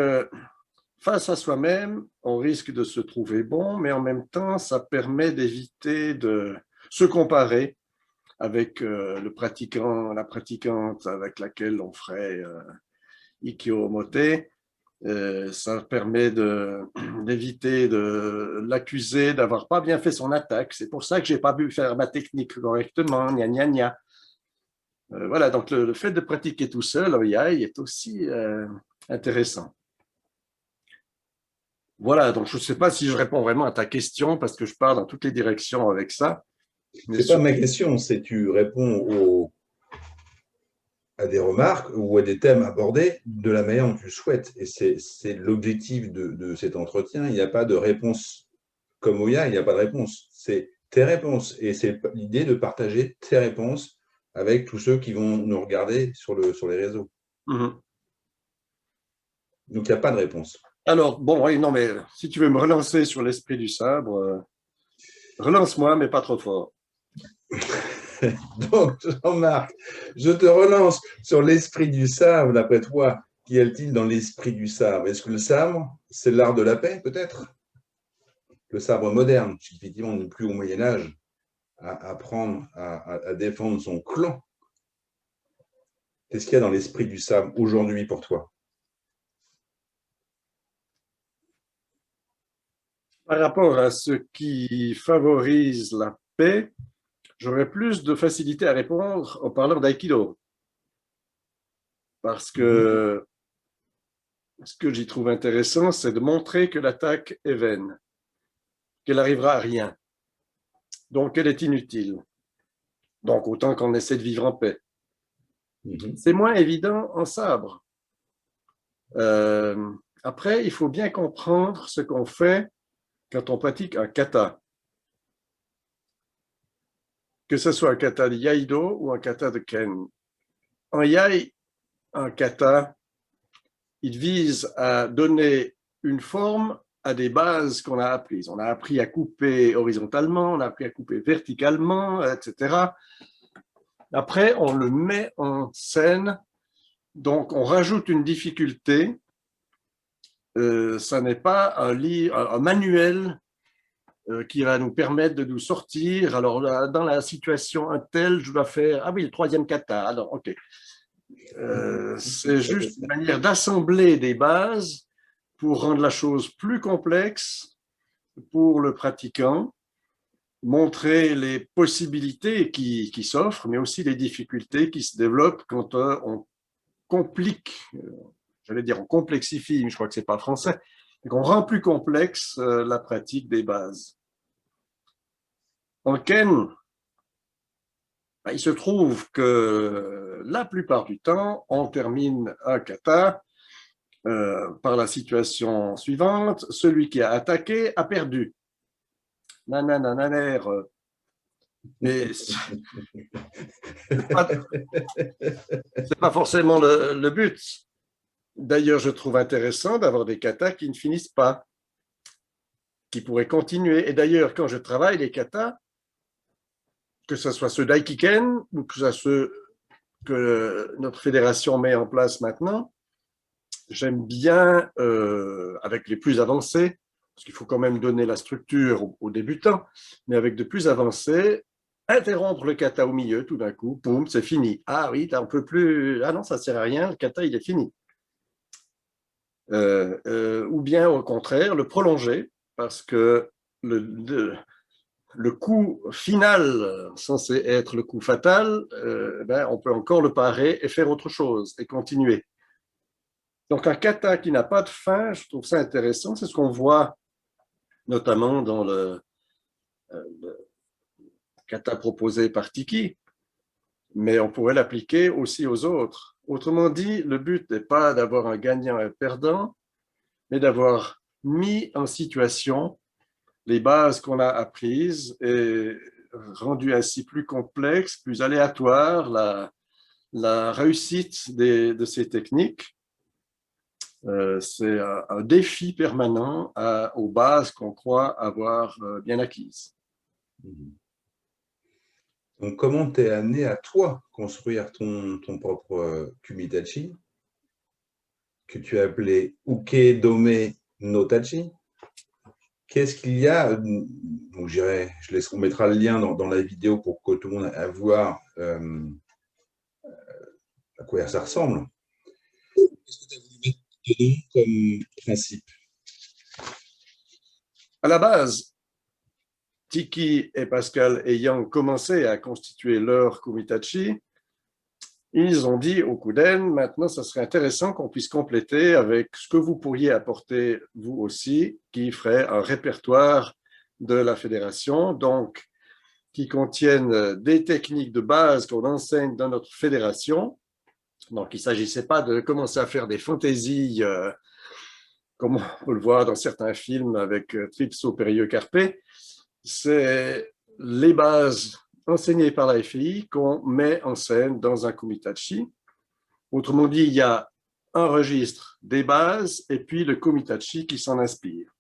face à soi-même, on risque de se trouver bon, mais en même temps, ça permet d'éviter de se comparer avec le pratiquant, la pratiquante avec laquelle on ferait Ikkyo Mote. Ça permet d'éviter de l'accuser d'avoir pas bien fait son attaque. C'est pour ça que j'ai pas pu faire ma technique correctement. Gna gna gna. Voilà, donc le fait de pratiquer tout seul, Oyai, est aussi intéressant. Voilà, donc je ne sais pas si je réponds vraiment à ta question parce que je pars dans toutes les directions avec ça. Ce n'est pas ma question, c'est tu réponds à des remarques ou à des thèmes abordés de la manière dont tu le souhaites. Et c'est l'objectif de cet entretien. Il n'y a pas de réponse comme Oya, il n'y a pas de réponse. C'est tes réponses. Et c'est l'idée de partager tes réponses avec tous ceux qui vont nous regarder sur les réseaux. Donc, il n'y a pas de réponse. Alors, bon, oui, non, mais si tu veux me relancer sur l'esprit du sabre, relance-moi, mais pas trop fort. Donc, Jean-Marc, je te relance sur l'esprit du sabre. D'après toi, qu'y a-t-il dans l'esprit du sabre? Est-ce que le sabre, c'est l'art de la paix, peut-être? Le sabre moderne, qui effectivement n'est plus au Moyen-Âge, à apprendre à défendre son clan. Qu'est-ce qu'il y a dans l'esprit du sabre aujourd'hui pour toi? Par rapport à ce qui favorise la paix, j'aurais plus de facilité à répondre en parlant d'aïkido. Parce que ce que j'y trouve intéressant, c'est de montrer que l'attaque est vaine, qu'elle n'arrivera à rien. Donc, elle est inutile. Donc, autant qu'on essaie de vivre en paix. C'est moins évident en sabre. Après, il faut bien comprendre ce qu'on fait quand on pratique un kata. Que ce soit un kata de Iaido ou un kata de Ken. En Yai, un kata, il vise à donner une forme à des bases qu'on a apprises. On a appris à couper horizontalement, on a appris à couper verticalement, etc. Après, on le met en scène, donc on rajoute une difficulté. Ça n'est pas un manuel qui va nous permettre de nous sortir. Alors, dans la situation telle, je dois faire, ah oui, le troisième kata. Alors, OK. C'est juste une manière d'assembler des bases pour rendre la chose plus complexe pour le pratiquant. montrer les possibilités qui s'offrent, mais aussi les difficultés qui se développent quand on complique, j'allais dire on complexifie, mais je crois que ce n'est pas français, et qu'on rend plus complexe la pratique des bases. En Ken, il se trouve que la plupart du temps, on termine un kata par la situation suivante: celui qui a attaqué a perdu. Nananananer. Mais c'est pas forcément le but. D'ailleurs, je trouve intéressant d'avoir des katas qui ne finissent pas, qui pourraient continuer. Et d'ailleurs, quand je travaille les katas, que ce soit ceux d'Aikiken ou que ce soit ceux que notre fédération met en place maintenant, j'aime bien, avec les plus avancés, parce qu'il faut quand même donner la structure aux débutants, mais avec de plus avancés, interrompre le kata au milieu, tout d'un coup, boum, c'est fini. Ah oui, on peut plus, ah non, ça ne sert à rien, le kata, il est fini. Ou bien, au contraire, le prolonger, parce que le coup final, censé être le coup fatal, on peut encore le parer et faire autre chose, et continuer. Donc, un kata qui n'a pas de fin, je trouve ça intéressant. C'est ce qu'on voit notamment dans le kata proposé par Tiki, mais on pourrait l'appliquer aussi aux autres. Autrement dit, le but n'est pas d'avoir un gagnant et un perdant, mais d'avoir mis en situation les bases qu'on a apprises et rendu ainsi plus complexe, plus aléatoire la réussite de ces techniques. C'est un défi permanent aux bases qu'on croit avoir bien acquises. Donc, comment t'es amené à toi construire ton propre Kumitachi, que tu as appelé Uke Dome no Tachi? Qu'est-ce qu'il y a? Donc, on mettra le lien dans la vidéo pour que tout le monde ait à voir à quoi ça ressemble. Qu'est-ce que tu as voulu mettre dedans comme principe? À la base, Tiki et Pascal ayant commencé à constituer leur Kumitachi, ils ont dit au Kuden, maintenant, ça serait intéressant qu'on puisse compléter avec ce que vous pourriez apporter vous aussi, qui ferait un répertoire de la fédération, donc qui contiennent des techniques de base qu'on enseigne dans notre fédération. Donc, il ne s'agissait pas de commencer à faire des fantaisies, comme on peut le voir dans certains films avec Tripso, Perieux, Carpe. C'est les bases enseignées par la FI qu'on met en scène dans un Kumitachi. Autrement dit, il y a un registre des bases et puis le Kumitachi qui s'en inspire.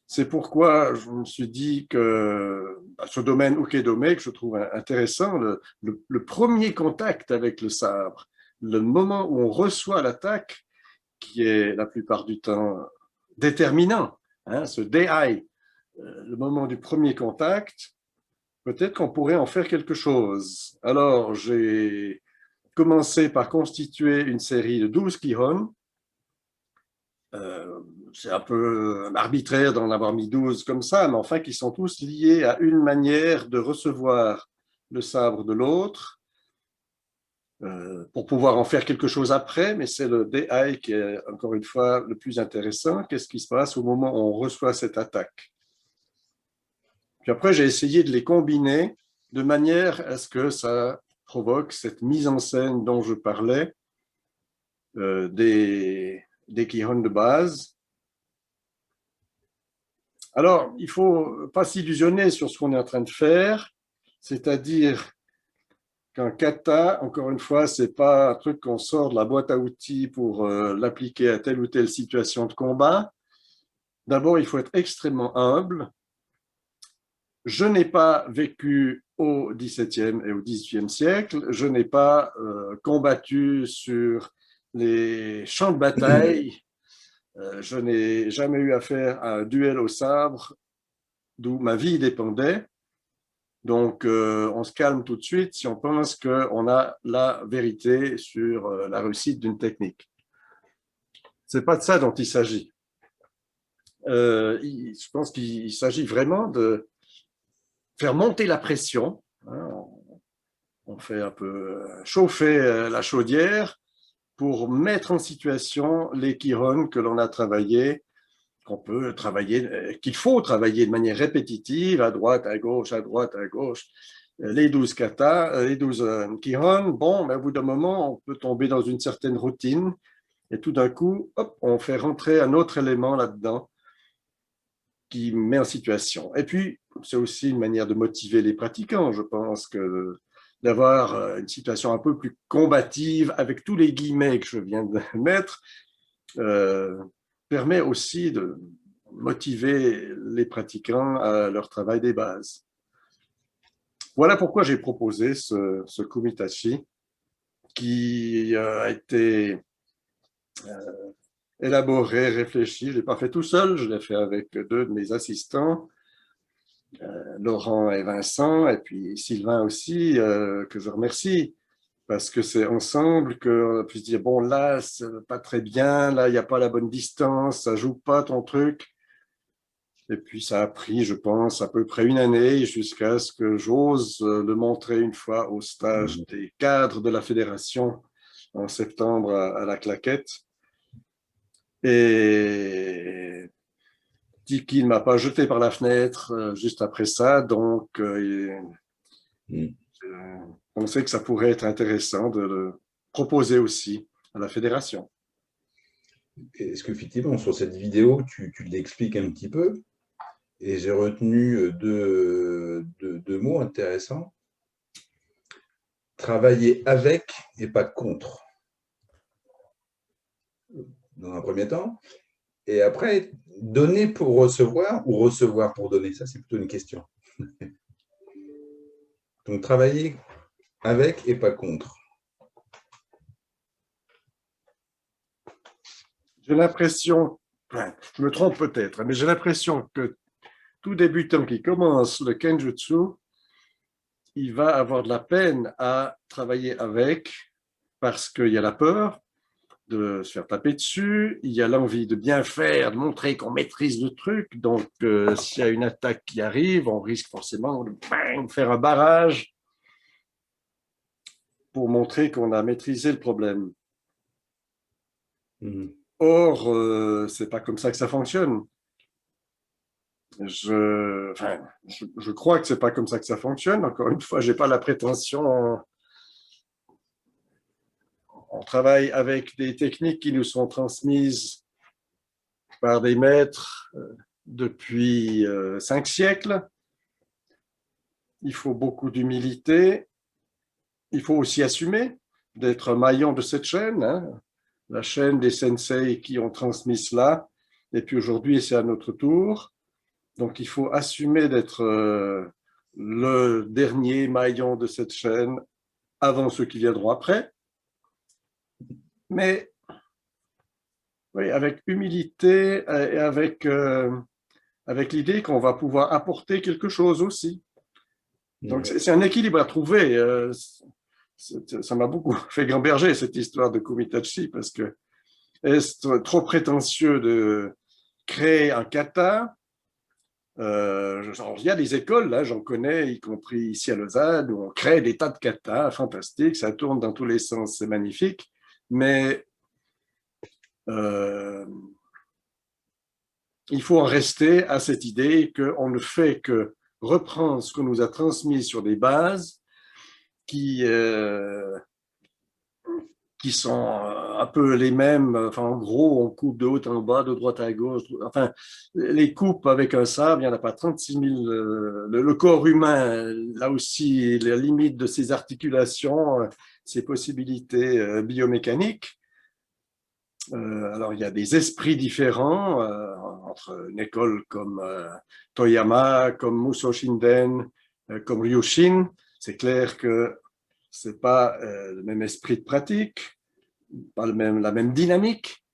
C'est pourquoi je me suis dit que ce domaine Ukedome, que je trouve intéressant, le premier contact avec le sabre, le moment où on reçoit l'attaque, qui est la plupart du temps déterminant, ce DI, le moment du premier contact, peut-être qu'on pourrait en faire quelque chose. Alors, j'ai commencé par constituer une série de 12 Kihon. C'est un peu arbitraire d'en avoir mis 12 comme ça, mais enfin, qui sont tous liés à une manière de recevoir le sabre de l'autre pour pouvoir en faire quelque chose après, mais c'est le DI qui est, encore une fois, le plus intéressant. Qu'est-ce qui se passe au moment où on reçoit cette attaque? Puis après, j'ai essayé de les combiner de manière à ce que ça provoque cette mise en scène dont je parlais, des Kihon de base. Alors, il ne faut pas s'illusionner sur ce qu'on est en train de faire, c'est-à-dire qu'un kata, encore une fois, ce n'est pas un truc qu'on sort de la boîte à outils pour l'appliquer à telle ou telle situation de combat. D'abord, il faut être extrêmement humble. Je n'ai pas vécu au XVIIe et au XVIIIe siècle, je n'ai pas combattu sur les champs de bataille, je n'ai jamais eu affaire à un duel au sabre d'où ma vie dépendait. Donc, on se calme tout de suite si on pense qu'on a la vérité sur la réussite d'une technique. Ce n'est pas de ça dont il s'agit. Je pense qu'il s'agit vraiment faire monter la pression. Hein, on fait un peu chauffer la chaudière pour mettre en situation les chirons que l'on a travaillés, qu'on peut travailler, qu'il faut travailler de manière répétitive, à droite, à gauche, à droite, à gauche. Les 12 katas, les 12 chirons, bon, mais au bout d'un moment, on peut tomber dans une certaine routine et tout d'un coup, hop, on fait rentrer un autre élément là-dedans qui met en situation. Et puis, c'est aussi une manière de motiver les pratiquants. Je pense que d'avoir une situation un peu plus combative, avec tous les guillemets que je viens de mettre, permet aussi de motiver les pratiquants à leur travail des bases. Voilà pourquoi j'ai proposé ce kumitachi qui a été élaboré, réfléchi. Je ne l'ai pas fait tout seul, je l'ai fait avec deux de mes assistants, Laurent et Vincent, et puis Sylvain aussi, que je remercie, parce que c'est ensemble qu'on puisse dire, bon là, c'est pas très bien, là, il n'y a pas la bonne distance, ça joue pas ton truc. Et puis ça a pris, je pense, à peu près une année jusqu'à ce que j'ose le montrer une fois au stage des cadres de la fédération en septembre à la Claquette. Et Tiki ne m'a pas jeté par la fenêtre juste après ça, donc on sait que ça pourrait être intéressant de le proposer aussi à la fédération. Est-ce qu'effectivement, sur cette vidéo, tu l'expliques un petit peu? Et j'ai retenu deux mots intéressants. Travailler avec et pas contre, dans un premier temps. Et après, donner pour recevoir ou recevoir pour donner, ça c'est plutôt une question. Donc travailler avec et pas contre. J'ai l'impression, je me trompe peut-être, mais j'ai l'impression que tout débutant qui commence le Kenjutsu, il va avoir de la peine à travailler avec parce qu'il y a la peur de se faire taper dessus, il y a l'envie de bien faire, de montrer qu'on maîtrise le truc. Donc, s'il y a une attaque qui arrive, on risque forcément de faire un barrage pour montrer qu'on a maîtrisé le problème. Or, c'est pas comme ça que ça fonctionne. Je crois que c'est pas comme ça que ça fonctionne. Encore une fois, j'ai pas la prétention. On travaille avec des techniques qui nous sont transmises par des maîtres depuis 5 siècles. Il faut beaucoup d'humilité. Il faut aussi assumer d'être un maillon de cette chaîne, hein, la chaîne des sensei qui ont transmis cela. Et puis aujourd'hui, c'est à notre tour. Donc, il faut assumer d'être le dernier maillon de cette chaîne avant ceux qui viendront après. Mais oui, avec humilité et avec l'idée qu'on va pouvoir apporter quelque chose aussi. Donc, c'est un équilibre à trouver. Ça m'a beaucoup fait gamberger, cette histoire de Kumitachi, parce que est-ce trop prétentieux de créer un kata? Il y a des écoles, là, j'en connais, y compris ici à Lausanne, où on crée des tas de katas fantastiques, ça tourne dans tous les sens, c'est magnifique, mais il faut en rester à cette idée qu'on ne fait que reprendre ce qu'on nous a transmis sur des bases qui sont un peu les mêmes. Enfin, en gros, on coupe de haut en bas, de droite à gauche. Enfin, les coupes avec un sabre, il n'y en a pas 36 000. Le corps humain, là aussi, la limite de ses articulations, ses possibilités biomécaniques. Alors, il y a des esprits différents entre une école comme Toyama, comme Muso Shinden, comme Ryushin. C'est clair que ce n'est pas le même esprit de pratique, pas la même dynamique.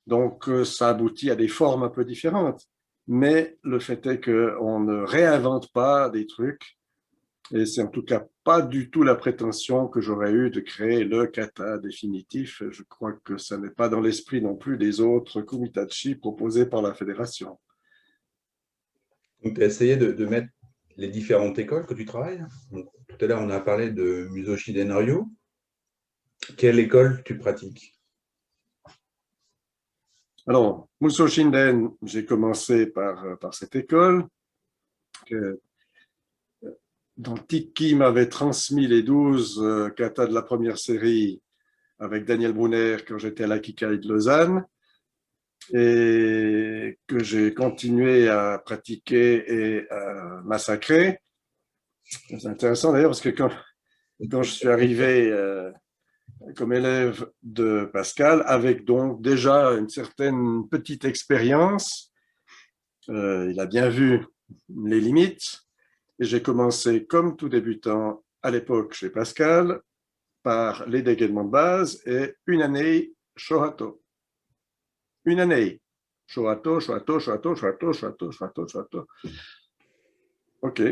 Donc, ça aboutit à des formes un peu différentes. Mais le fait est qu'on ne réinvente pas des trucs. Et c'est en tout cas pas du tout la prétention que j'aurais eue de créer le kata définitif. Je crois que ça n'est pas dans l'esprit non plus des autres kumitachi proposés par la fédération. Donc, tu as essayé de mettre les différentes écoles que tu travailles? Donc, tout à l'heure, on a parlé de Musashi Den-ryu. Quelle école tu pratiques? Alors, Muso Shinden, j'ai commencé par cette école que, dont Tiki m'avait transmis les 12 katas de la première série avec Daniel Brunner quand j'étais à l'Akikai de Lausanne et que j'ai continué à pratiquer et à massacrer. C'est intéressant d'ailleurs parce que quand je suis arrivé comme élève de Pascal, avec donc déjà une certaine petite expérience, il a bien vu les limites et j'ai commencé comme tout débutant à l'époque chez Pascal par les dégainements de base et une année Shohato. Une année. Shohato, Shohato, Shohato, Shohato, Shohato, Shohato, Shohato. OK.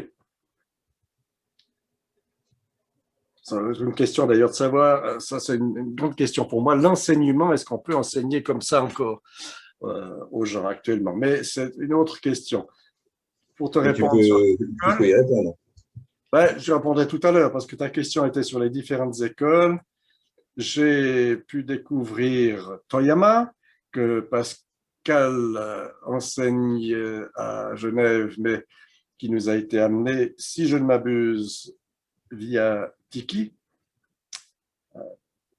C'est une question d'ailleurs de savoir, ça c'est une grande question pour moi, l'enseignement, est-ce qu'on peut enseigner comme ça encore aux gens actuellement? Mais c'est une autre question. Pour te Mais répondre sur tu peux l'école, y répondre. ben, je répondrai tout à l'heure parce que ta question était sur les différentes écoles. J'ai pu découvrir Toyama, que Pascal enseigne à Genève, mais qui nous a été amené, si je ne m'abuse, via Tiki.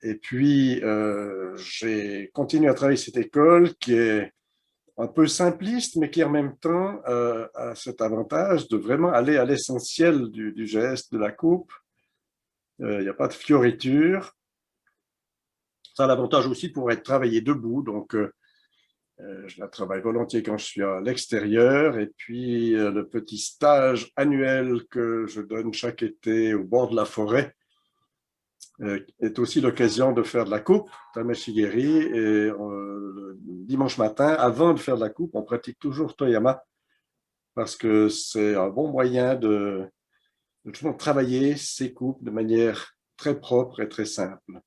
Et puis, j'ai continué à travailler cette école qui est un peu simpliste, mais qui en même temps a cet avantage de vraiment aller à l'essentiel du geste, de la coupe. Il n'y a pas de fioriture. Ça a l'avantage aussi de pouvoir être travaillé debout, donc je la travaille volontiers quand je suis à l'extérieur. Et puis, le petit stage annuel que je donne chaque été au bord de la forêt est aussi l'occasion de faire de la coupe, Tameshigeri. Et le dimanche matin, avant de faire de la coupe, on pratique toujours Toyama parce que c'est un bon moyen de toujours travailler ses coupes de manière très propre et très simple.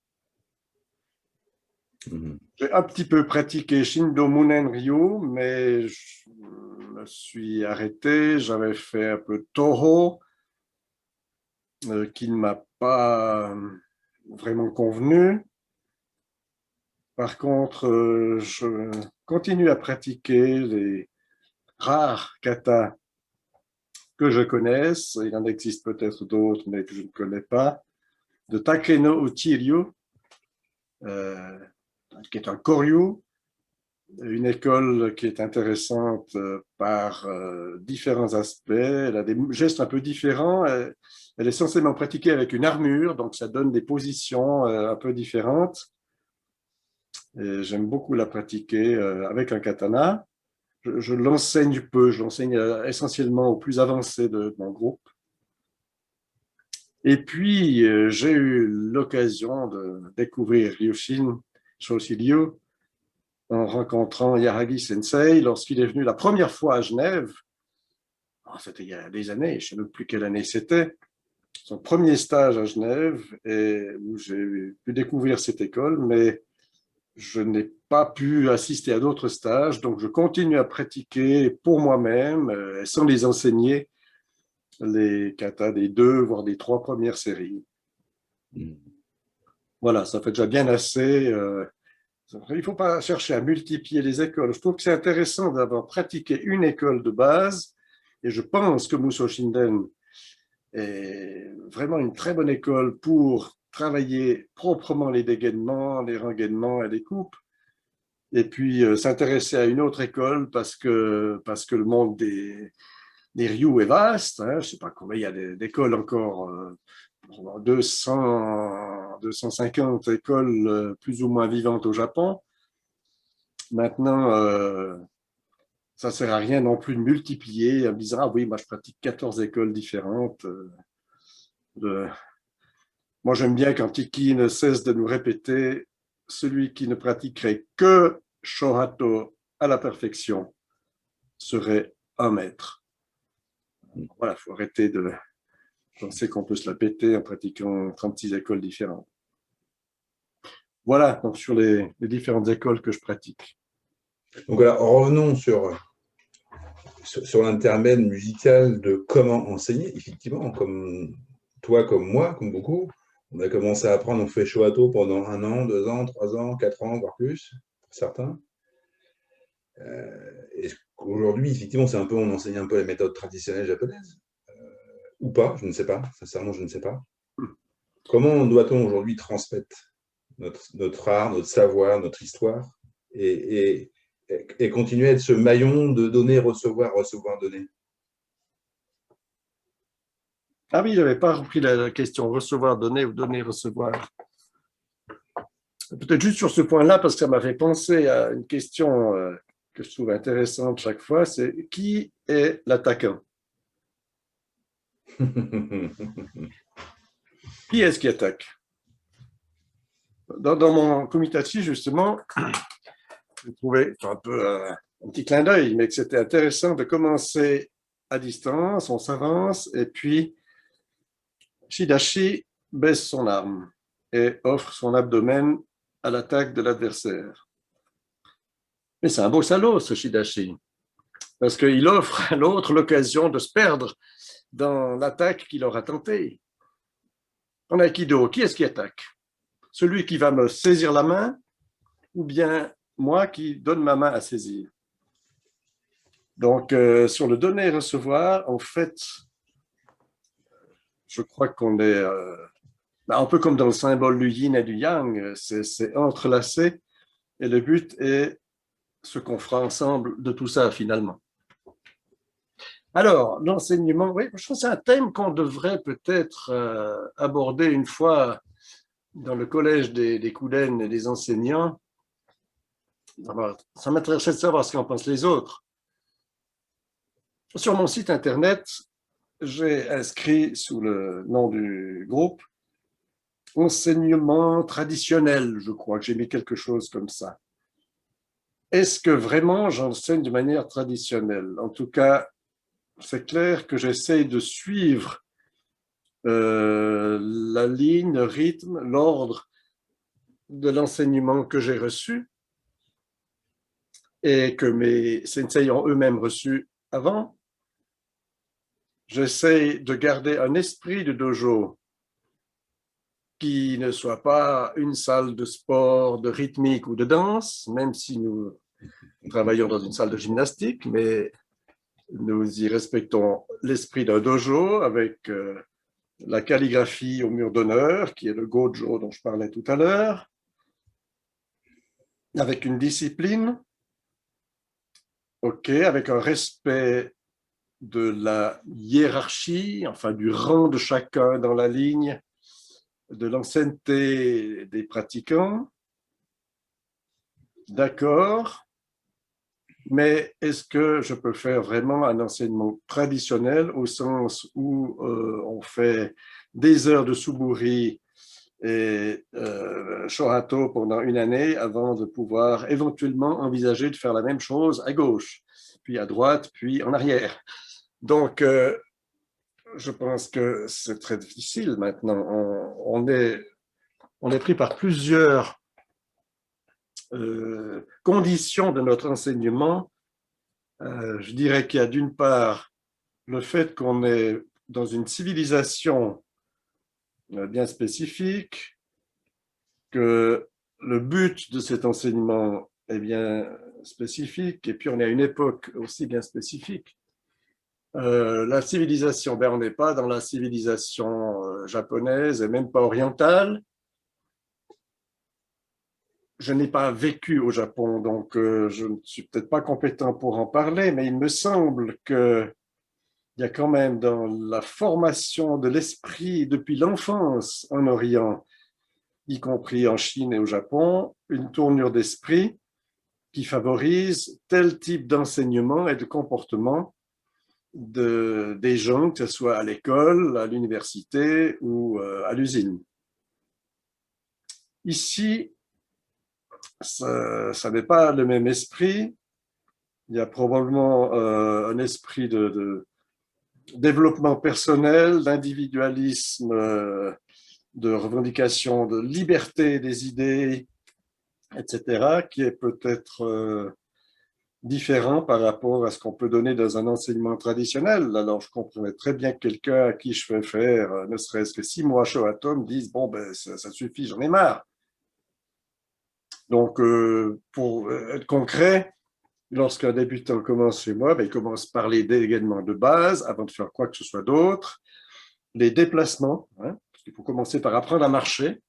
J'ai un petit peu pratiqué Shindo Munen Ryu, mais je me suis arrêté. J'avais fait un peu de Toho, qui ne m'a pas vraiment convenu. Par contre, je continue à pratiquer les rares katas que je connaisse. Il en existe peut-être d'autres, mais que je ne connais pas. De Takeno Uchi-ryu, qui est un koryu, une école qui est intéressante par différents aspects. Elle a des gestes un peu différents. Elle est censément pratiquée avec une armure, donc ça donne des positions un peu différentes. J'aime beaucoup la pratiquer avec un katana. Je l'enseigne peu, je l'enseigne essentiellement aux plus avancés de mon groupe. Et puis, j'ai eu l'occasion de découvrir Ryushin Shoshiryu en rencontrant Yahagi Sensei lorsqu'il est venu la première fois à Genève. C'était il y a des années, je ne sais même plus quelle année c'était. Son premier stage à Genève et où j'ai pu découvrir cette école, mais je n'ai pas pu assister à d'autres stages, donc je continue à pratiquer pour moi-même, sans les enseigner, les katas des 2, voire des 3 premières séries. Voilà, ça fait déjà bien assez. Il ne faut pas chercher à multiplier les écoles. Je trouve que c'est intéressant d'avoir pratiqué une école de base, et je pense que Muso Shinden est vraiment une très bonne école pour travailler proprement les dégainements, les rengainements et les coupes. Et puis s'intéresser à une autre école parce que le monde des Ryu est vaste. Hein. Je ne sais pas combien il y a d'écoles encore, 200, 250 écoles plus ou moins vivantes au Japon. Maintenant, ça ne sert à rien non plus de multiplier en disant « Ah oui, moi je pratique 14 écoles différentes. » Moi j'aime bien quand Tiki ne cesse de nous répéter « Celui qui ne pratiquerait que Shohato à la perfection serait un maître. » Voilà, il faut arrêter de penser qu'on peut se la péter en pratiquant 36 écoles différentes. Voilà, donc sur les différentes écoles que je pratique. Donc alors, revenons sur sur l'intermède musical de comment enseigner, effectivement, comme toi, comme moi, comme beaucoup, on a commencé à apprendre, on fait Shohato pendant 1 an, 2 ans, 3 ans, 4 ans, voire plus, pour certains. Et aujourd'hui, effectivement, on enseigne un peu les méthodes traditionnelles japonaises, ou pas, je ne sais pas, sincèrement, je ne sais pas. Comment doit-on aujourd'hui transmettre notre art, notre savoir, notre histoire, et continuer à être ce maillon de donner, recevoir, recevoir, donner? Ah oui, je n'avais pas repris la question recevoir, donner ou donner, recevoir. Peut-être juste sur ce point-là, parce que ça m'a fait penser à une question que je trouve intéressante chaque fois, c'est qui est l'attaquant? Qui est-ce qui attaque? Dans mon comitachi, justement, j'ai trouvé un peu un petit clin d'œil, mais que c'était intéressant de commencer à distance, on s'avance, et puis Shidashi baisse son arme et offre son abdomen à l'attaque de l'adversaire. Mais c'est un beau salaud, ce Shidashi, parce qu'il offre à l'autre l'occasion de se perdre dans l'attaque qu'il aura tentée. En Aikido, qui est-ce qui attaque? Celui qui va me saisir la main ou bien moi qui donne ma main à saisir? Donc, sur le donner et recevoir, en fait, je crois qu'on est un peu comme dans le symbole du yin et du yang, c'est entrelacé et le but est ce qu'on fera ensemble de tout ça finalement. Alors, l'enseignement, oui, je trouve que c'est un thème qu'on devrait peut-être aborder une fois dans le collège des Kuden et des enseignants. Ça m'intéresserait de savoir ce qu'en pensent les autres. Sur mon site internet, j'ai inscrit sous le nom du groupe enseignement traditionnel, je crois que j'ai mis quelque chose comme ça. Est-ce que vraiment j'enseigne de manière traditionnelle? En tout cas, c'est clair que j'essaye de suivre la ligne, le rythme, l'ordre de l'enseignement que j'ai reçu et que mes sensei ont eux-mêmes reçu avant. J'essaye de garder un esprit de dojo qui ne soit pas une salle de sport, de rythmique ou de danse, même si nous travaillons dans une salle de gymnastique, mais nous y respectons l'esprit d'un dojo avec la calligraphie au mur d'honneur, qui est le gojo dont je parlais tout à l'heure, avec une discipline, ok, avec un respect de la hiérarchie, enfin du rang de chacun dans la ligne, de l'ancienneté des pratiquants. D'accord, mais est-ce que je peux faire vraiment un enseignement traditionnel au sens où on fait des heures de suburi et Shohato pendant une année avant de pouvoir éventuellement envisager de faire la même chose à gauche, puis à droite, puis en arrière. Donc, je pense que c'est très difficile maintenant. On est pris par plusieurs conditions de notre enseignement. Je dirais qu'il y a d'une part le fait qu'on est dans une civilisation bien spécifique, que le but de cet enseignement est bien spécifique, et puis on est à une époque aussi bien spécifique. La civilisation, on n'est pas dans la civilisation japonaise et même pas orientale. Je n'ai pas vécu au Japon, donc je ne suis peut-être pas compétent pour en parler, mais il me semble qu'il y a quand même dans la formation de l'esprit depuis l'enfance en Orient, y compris en Chine et au Japon, une tournure d'esprit qui favorise tel type d'enseignement et de comportement des gens, que ce soit à l'école, à l'université ou à l'usine. Ici, ça n'est pas le même esprit. Il y a probablement un esprit de développement personnel, d'individualisme, de revendication de liberté des idées, etc., qui est peut-être différent par rapport à ce qu'on peut donner dans un enseignement traditionnel. Alors, je comprenais très bien que quelqu'un à qui je fais faire ne serait-ce que 6 mois Shoah me dise, bon, ben, ça suffit, j'en ai marre. Donc, pour être concret, lorsqu'un débutant commence chez moi, ben, il commence par les dégagements de base avant de faire quoi que ce soit d'autre, les déplacements, hein, parce qu'il faut commencer par apprendre à marcher.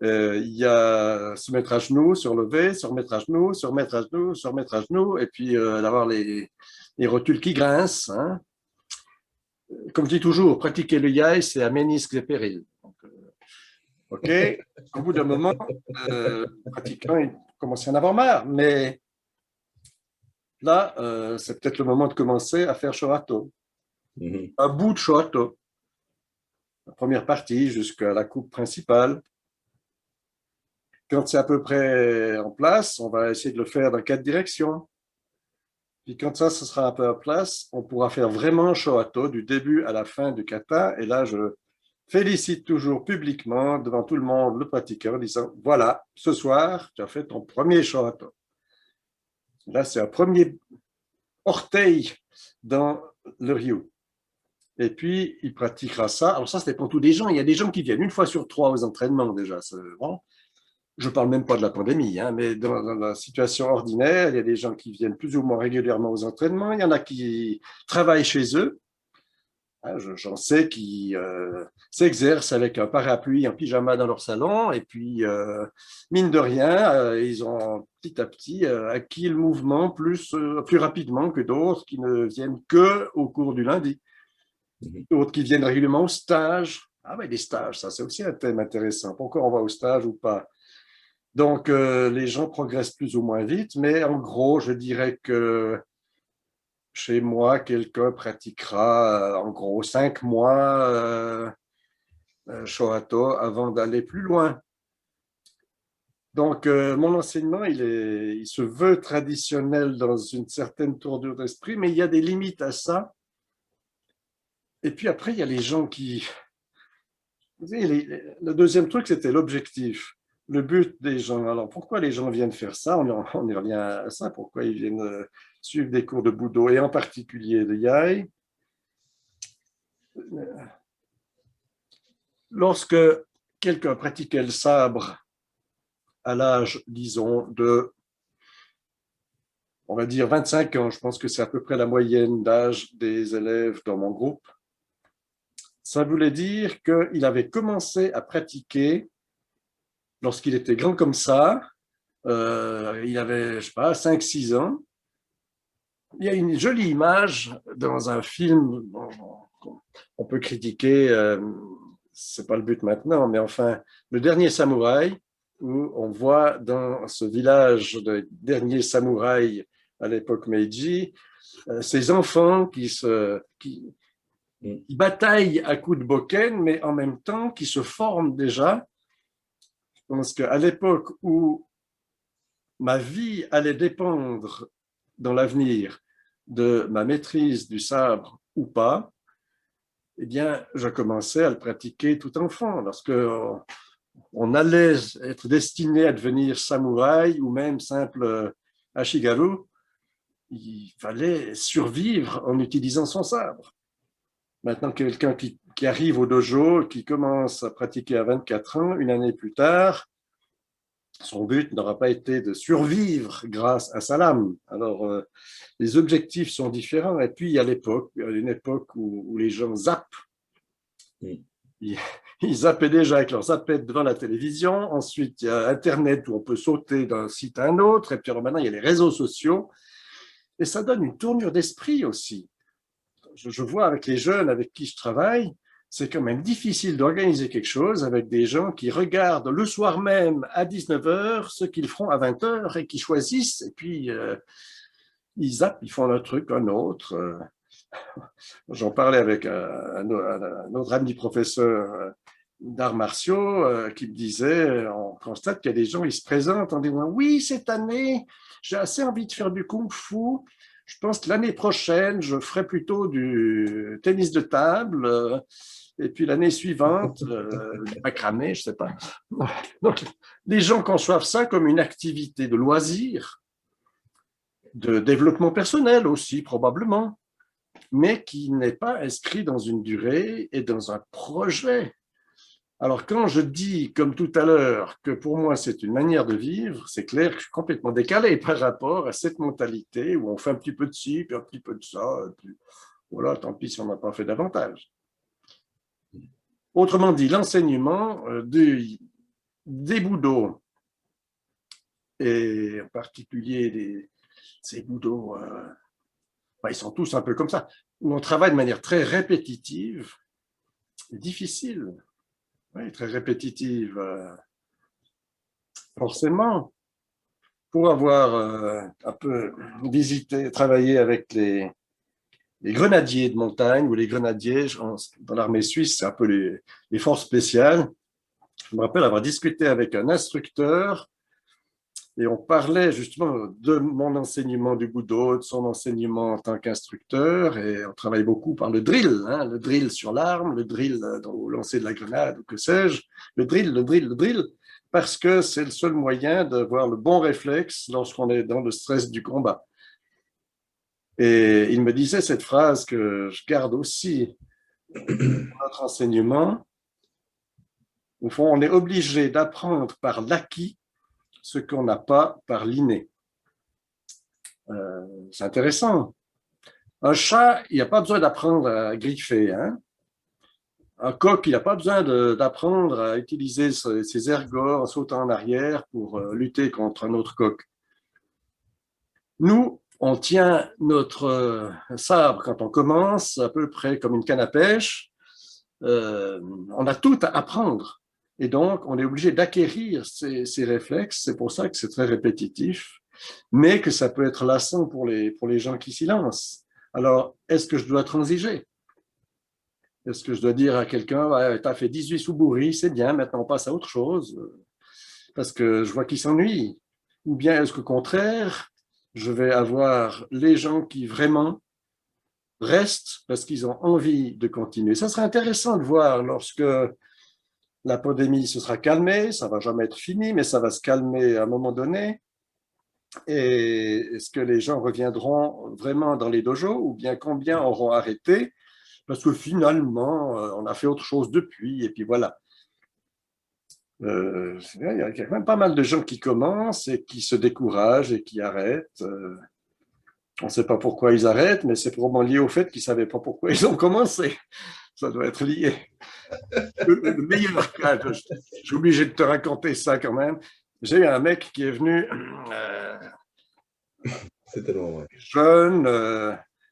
Il y a se mettre à genoux, se relever, se remettre à genoux, se remettre à genoux, se remettre à genoux, et puis d'avoir les rotules qui grincent. Hein. Comme je dis toujours, pratiquer le yai, c'est à ménisques et périls. Donc, OK, au bout d'un moment, le pratiquant il commence à en avoir marre, mais là, c'est peut-être le moment de commencer à faire Shorato. Un bout de Shorato. La première partie jusqu'à la coupe principale. Quand c'est à peu près en place, on va essayer de le faire dans 4 directions. Puis quand ça, ce sera un peu en place, on pourra faire vraiment Shohato du début à la fin du kata. Et là, je félicite toujours publiquement devant tout le monde le pratiqueur en disant, voilà, ce soir, tu as fait ton premier Shohato. Là, c'est un premier orteil dans le Ryu. Et puis, il pratiquera ça. Alors ça, c'est pour tous les gens. Il y a des gens qui viennent 1 fois sur 3 aux entraînements déjà. Bon. Je ne parle même pas de la pandémie, hein, mais dans la situation ordinaire, il y a des gens qui viennent plus ou moins régulièrement aux entraînements. Il y en a qui travaillent chez eux. J'en sais qui s'exercent avec un parapluie, un pyjama dans leur salon. Et puis, mine de rien, ils ont petit à petit acquis le mouvement plus rapidement que d'autres qui ne viennent qu'au cours du lundi. D'autres qui viennent régulièrement au stage. Ah ouais, les stages, ça c'est aussi un thème intéressant. Pourquoi on va au stage ou pas? Donc, les gens progressent plus ou moins vite, mais en gros, je dirais que chez moi, quelqu'un pratiquera en gros 5 mois Shohato avant d'aller plus loin. Donc, mon enseignement, il se veut traditionnel dans une certaine tournure d'esprit, mais il y a des limites à ça. Et puis après, il y a les gens qui... Le deuxième truc, c'était l'objectif. Le but des gens. Alors, pourquoi les gens viennent faire ça? On y revient à ça. Pourquoi ils viennent suivre des cours de Budo et en particulier de Yai? Lorsque quelqu'un pratiquait le sabre à l'âge, disons, de, on va dire, 25 ans, je pense que c'est à peu près la moyenne d'âge des élèves dans mon groupe, ça voulait dire qu'il avait commencé à pratiquer lorsqu'il était grand comme ça. Il avait, je sais pas, 5-6 ans. Il y a une jolie image dans un film, on peut critiquer, c'est pas le but maintenant, mais enfin, Le Dernier Samouraï, où on voit dans ce village de dernier samouraï à l'époque Meiji, ces enfants qui bataillent à coups de bokken, mais en même temps qui se forment déjà. Je pense qu'à l'époque où ma vie allait dépendre dans l'avenir de ma maîtrise du sabre ou pas, eh bien, je commençais à le pratiquer tout enfant. Lorsque on allait être destiné à devenir samouraï ou même simple ashigaru, il fallait survivre en utilisant son sabre. Maintenant, quelqu'un qui arrive au dojo, qui commence à pratiquer à 24 ans, une année plus tard, son but n'aura pas été de survivre grâce à sa lame. Alors, les objectifs sont différents. Et puis, il y a une époque où les gens zappent. Ils zappaient déjà avec leurs zappettes devant la télévision. Ensuite, il y a Internet où on peut sauter d'un site à un autre. Et puis, alors maintenant, il y a les réseaux sociaux. Et ça donne une tournure d'esprit aussi. Je vois avec les jeunes avec qui je travaille, c'est quand même difficile d'organiser quelque chose avec des gens qui regardent le soir même à 19h ce qu'ils feront à 20h et qui choisissent et puis ils zappent, ils font un truc, un autre. J'en parlais avec un autre ami professeur d'arts martiaux qui me disait, on constate qu'il y a des gens, ils se présentent en disant « Oui, cette année, j'ai assez envie de faire du kung-fu. Je pense que l'année prochaine, je ferai plutôt du tennis de table. Et puis l'année suivante, du macramé, je ne sais pas. » Donc, les gens conçoivent ça comme une activité de loisir. de développement personnel aussi, probablement, mais qui n'est pas inscrit dans une durée et dans un projet. Alors, quand je dis, comme tout à l'heure, que pour moi, c'est une manière de vivre, c'est clair que je suis complètement décalé par rapport à cette mentalité où on fait un petit peu de ci, puis un petit peu de ça, et puis voilà, tant pis si on n'a pas fait davantage. Autrement dit, l'enseignement des bouddhos, et en particulier ces bouddhos, ils sont tous un peu comme ça, où on travaille de manière très répétitive, difficile, oui, très répétitive, forcément. Pour avoir un peu visité, travaillé avec les grenadiers de montagne ou les grenadiers dans l'armée suisse, c'est un peu les forces spéciales. Je me rappelle avoir discuté avec un instructeur et on parlait justement de mon enseignement du Budo, de son enseignement en tant qu'instructeur, et on travaille beaucoup par le drill sur l'arme, le drill au lancer de la grenade, ou que sais-je, le drill, parce que c'est le seul moyen d'avoir le bon réflexe lorsqu'on est dans le stress du combat. Et il me disait cette phrase que je garde aussi dans notre enseignement. Au fond, on est obligé d'apprendre par l'acquis ce qu'on n'a pas par l'inné. C'est intéressant. Un chat, il n'a pas besoin d'apprendre à griffer. Hein? Un coq, il n'a pas besoin d'apprendre à utiliser ses ergots en sautant en arrière pour lutter contre un autre coq. Nous, on tient notre sabre quand on commence, à peu près comme une canne à pêche. On a tout à apprendre. Et donc, on est obligé d'acquérir ces réflexes. C'est pour ça que c'est très répétitif, mais que ça peut être lassant pour les gens qui s'y lancent. Alors, est-ce que je dois transiger? Est-ce que je dois dire à quelqu'un, ouais, tu as fait 18 sous-bourris, c'est bien, maintenant on passe à autre chose, parce que je vois qu'il s'ennuie? Ou bien est-ce qu'au contraire, je vais avoir les gens qui vraiment restent parce qu'ils ont envie de continuer? Ça serait intéressant de voir lorsque la pandémie se sera calmée, ça ne va jamais être fini, mais ça va se calmer à un moment donné. Et est-ce que les gens reviendront vraiment dans les dojos ou bien combien auront arrêté parce que finalement, on a fait autre chose depuis et puis voilà. Il y a quand même pas mal de gens qui commencent et qui se découragent et qui arrêtent. On ne sait pas pourquoi ils arrêtent, mais c'est probablement lié au fait qu'ils ne savaient pas pourquoi ils ont commencé. Ça doit être lié. Le meilleur cas, je suis obligé de te raconter ça quand même. J'ai eu un mec qui est venu jeune,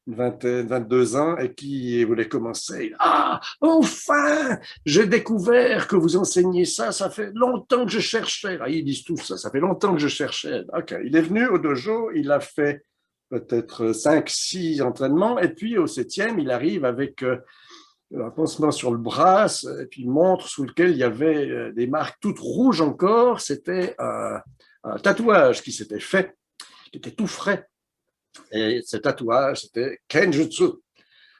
une vingtaine, 22 ans, et qui voulait commencer. Ah, enfin, j'ai découvert que vous enseignez ça, ça fait longtemps que je cherchais. Ah, ils disent tout ça, ça fait longtemps que je cherchais. Ok, il est venu au dojo, il a fait peut-être 5, 6 entraînements, et puis au 7e, il arrive avec un pansement sur le bras, et puis une montre sous lequel il y avait des marques toutes rouges encore. C'était un tatouage qui s'était fait, qui était tout frais. Et ce tatouage, c'était Kenjutsu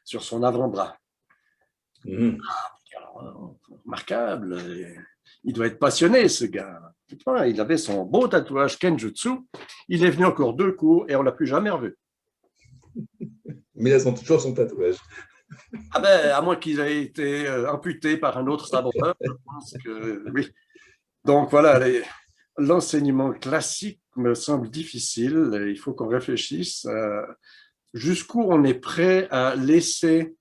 sur son avant-bras. Remarquable. Il doit être passionné, ce gars. Il avait son beau tatouage Kenjutsu. Il est venu encore 2 cours et on ne l'a plus jamais revu. Mais il a toujours son tatouage. Ah ben, à moins qu'il ait été amputé par un autre sabreur, je pense que oui. Donc voilà, l'enseignement classique me semble difficile. Il faut qu'on réfléchisse jusqu'où on est prêt à laisser,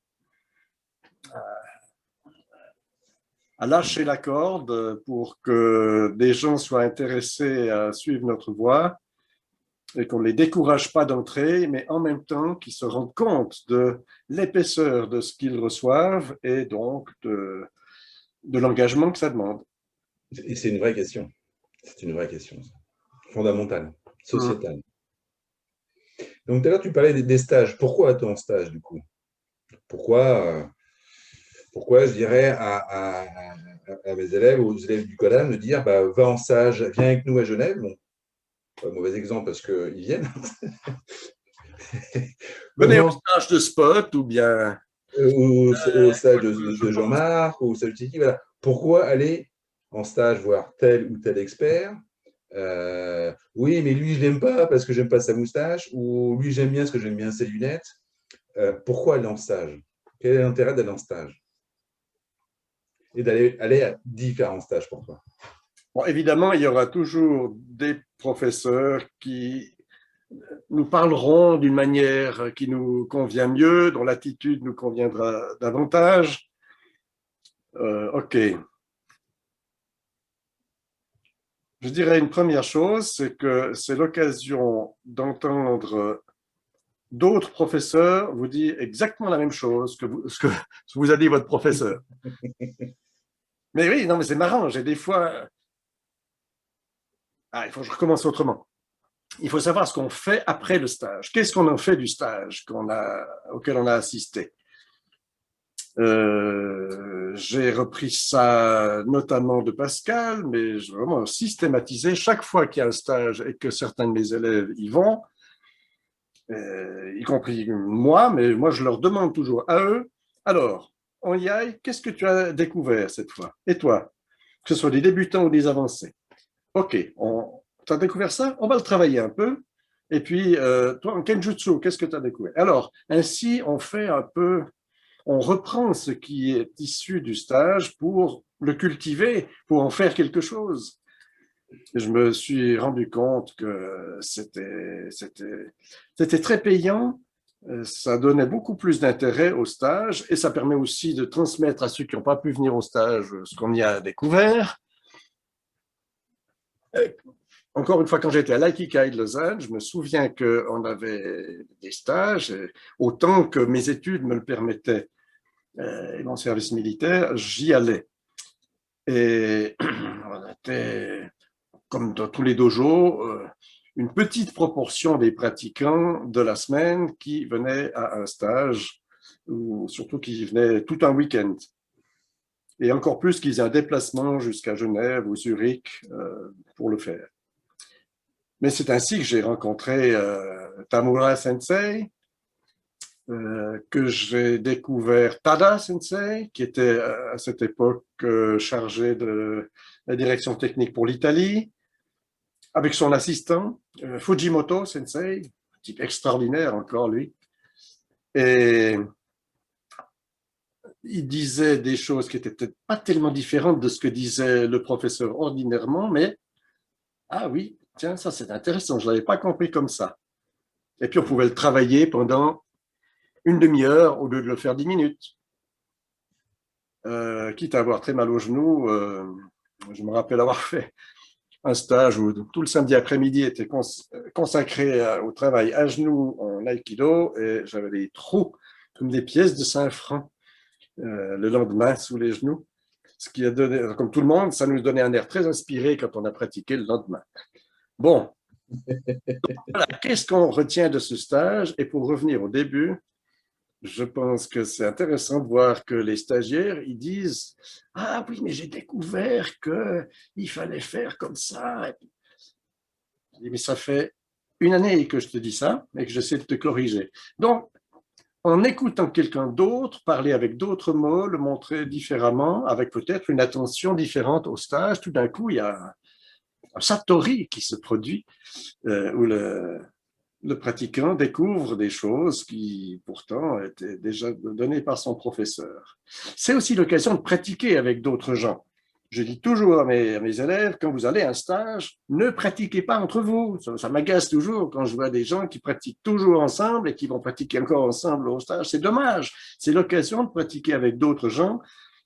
à lâcher la corde pour que des gens soient intéressés à suivre notre voie et qu'on ne les décourage pas d'entrer, mais en même temps qu'ils se rendent compte de l'épaisseur de ce qu'ils reçoivent et donc de l'engagement que ça demande. Et c'est une vraie question. C'est une vraie question, fondamentale, sociétale. Donc, tout à l'heure, tu parlais des stages. Pourquoi tu es en stage, du coup? Pourquoi, je dirais à mes élèves, aux élèves du Kodan, de dire va en stage, viens avec nous à Genève. Bon, pas un mauvais exemple parce qu'ils viennent. Venez au stage de Spot ou bien au stage de Jean-Marc ou au stage de Tiki. Voilà. Pourquoi aller en stage voir tel ou tel expert Oui, mais lui, je l'aime pas parce que j'aime pas sa moustache, ou lui, j'aime bien parce que j'aime bien ses lunettes. Pourquoi aller en stage? Quel est l'intérêt d'aller en stage? Et aller à différents stages pour toi? Bon, évidemment, il y aura toujours des professeurs qui nous parleront d'une manière qui nous convient mieux, dont l'attitude nous conviendra davantage. OK. Je dirais une première chose, c'est que c'est l'occasion d'entendre d'autres professeurs vous dire exactement la même chose ce que vous a dit votre professeur. Mais oui, non, mais c'est marrant. J'ai des fois. Ah, il faut que je recommence autrement. Il faut savoir ce qu'on fait après le stage. Qu'est-ce qu'on en fait du stage auquel on a assisté? J'ai repris ça notamment de Pascal, mais j'ai vraiment systématisé. Chaque fois qu'il y a un stage et que certains de mes élèves y vont, y compris moi, mais moi je leur demande toujours à eux, alors, on y aille, qu'est-ce que tu as découvert cette fois? Et toi? Que ce soit des débutants ou des avancés. OK, tu as découvert ça? On va le travailler un peu. Et puis, toi, en Kenjutsu, qu'est-ce que tu as découvert? Alors, ainsi, on fait un peu, on reprend ce qui est issu du stage pour le cultiver, pour en faire quelque chose. Et je me suis rendu compte que c'était très payant, ça donnait beaucoup plus d'intérêt au stage et ça permet aussi de transmettre à ceux qui n'ont pas pu venir au stage ce qu'on y a découvert. Encore une fois, quand j'étais à l'Aikikai de Lausanne, je me souviens qu'on avait des stages, autant que mes études me le permettaient et mon service militaire, j'y allais. Et on était, comme dans tous les dojos, une petite proportion des pratiquants de la semaine qui venaient à un stage, ou surtout qui venaient tout un week-end. Et encore plus qu'ils aient un déplacement jusqu'à Genève ou Zurich pour le faire. Mais c'est ainsi que j'ai rencontré Tamura Sensei, que j'ai découvert Tada Sensei, qui était à cette époque chargé de la direction technique pour l'Italie, avec son assistant, Fujimoto Sensei, type extraordinaire encore lui. Et il disait des choses qui étaient peut-être pas tellement différentes de ce que disait le professeur ordinairement, mais ah oui, tiens, ça c'est intéressant, je ne l'avais pas compris comme ça. Et puis on pouvait le travailler pendant une demi-heure au lieu de le faire 10 minutes. Quitte à avoir très mal au genou, je me rappelle avoir fait un stage où tout le samedi après-midi était consacré au travail à genoux en aïkido et j'avais des trous comme des pièces de 5 francs le lendemain sous les genoux. Ce qui a donné, comme tout le monde, ça nous donnait un air très inspiré quand on a pratiqué le lendemain. Bon, voilà, qu'est-ce qu'on retient de ce stage? Et pour revenir au début, je pense que c'est intéressant de voir que les stagiaires, ils disent « Ah oui, mais j'ai découvert qu'il fallait faire comme ça. » Je dis « Mais ça fait une année que je te dis ça et que j'essaie de te corriger. » Donc, en écoutant quelqu'un d'autre parler avec d'autres mots, le montrer différemment, avec peut-être une attention différente au stage, tout d'un coup, il y a un satori qui se produit où le pratiquant découvre des choses qui pourtant étaient déjà données par son professeur. C'est aussi l'occasion de pratiquer avec d'autres gens. Je dis toujours à mes élèves, quand vous allez à un stage, ne pratiquez pas entre vous. Ça m'agace toujours quand je vois des gens qui pratiquent toujours ensemble et qui vont pratiquer encore ensemble au stage. C'est dommage. C'est l'occasion de pratiquer avec d'autres gens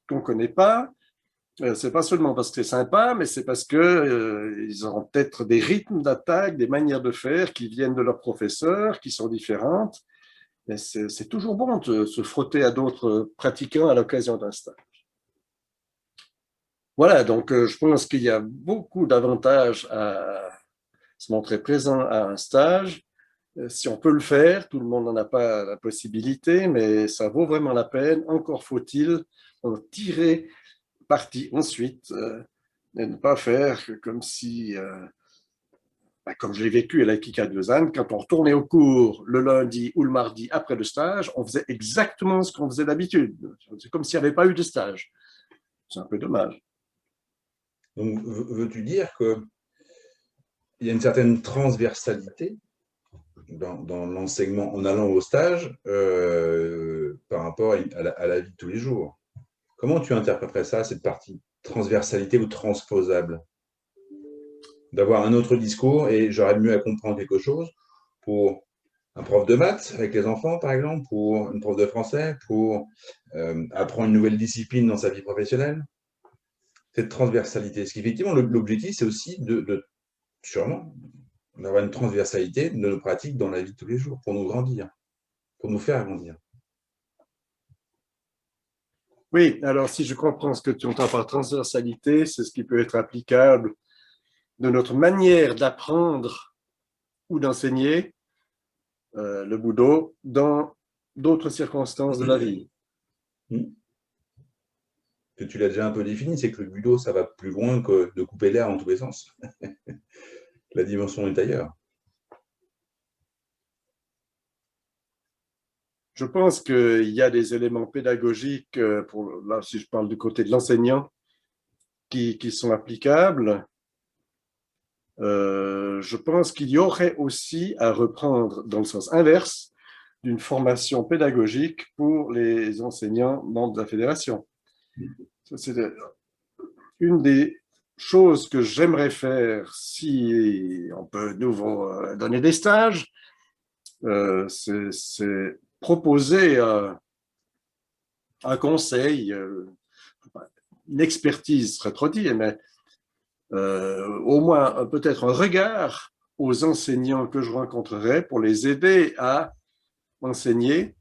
qu'on ne connaît pas. C'est pas seulement parce que c'est sympa, mais c'est parce que ils ont peut-être des rythmes d'attaque, des manières de faire qui viennent de leurs professeurs, qui sont différentes. Mais c'est toujours bon de se frotter à d'autres pratiquants à l'occasion d'un stage. Voilà, donc je pense qu'il y a beaucoup d'avantages à se montrer présent à un stage. Si on peut le faire, tout le monde n'en a pas la possibilité, mais ça vaut vraiment la peine. Encore faut-il en tirer parti ensuite et ne pas faire comme si, comme je l'ai vécu à l'Aikika de Lausanne, quand on retournait au cours le lundi ou le mardi après le stage, on faisait exactement ce qu'on faisait d'habitude. C'est comme s'il n'y avait pas eu de stage. C'est un peu dommage. Donc, veux-tu dire que il y a une certaine transversalité dans l'enseignement en allant au stage par rapport à la vie de tous les jours. Comment tu interpréterais ça, cette partie transversalité ou transposable? D'avoir un autre discours et j'aurais mieux à comprendre quelque chose pour un prof de maths avec les enfants, par exemple, pour une prof de français, pour apprendre une nouvelle discipline dans sa vie professionnelle. Cette transversalité. Parce qu'effectivement, l'objectif, c'est aussi sûrement, d'avoir une transversalité de nos pratiques dans la vie de tous les jours, pour nous grandir, pour nous faire grandir. Oui, alors si je comprends ce que tu entends par transversalité, c'est ce qui peut être applicable de notre manière d'apprendre ou d'enseigner le Budo dans d'autres circonstances de la vie. Que tu l'as déjà un peu défini, c'est que le Budo, ça va plus loin que de couper l'air dans tous les sens. La dimension est ailleurs. Je pense qu'il y a des éléments pédagogiques, là, si je parle du côté de l'enseignant, qui sont applicables. Je pense qu'il y aurait aussi à reprendre dans le sens inverse d'une formation pédagogique pour les enseignants membres de la fédération. C'est une des choses que j'aimerais faire si on peut de nouveau donner des stages, c'est proposer un conseil, une expertise serait trop dit, mais au moins peut-être un regard aux enseignants que je rencontrerai pour les aider à enseigner.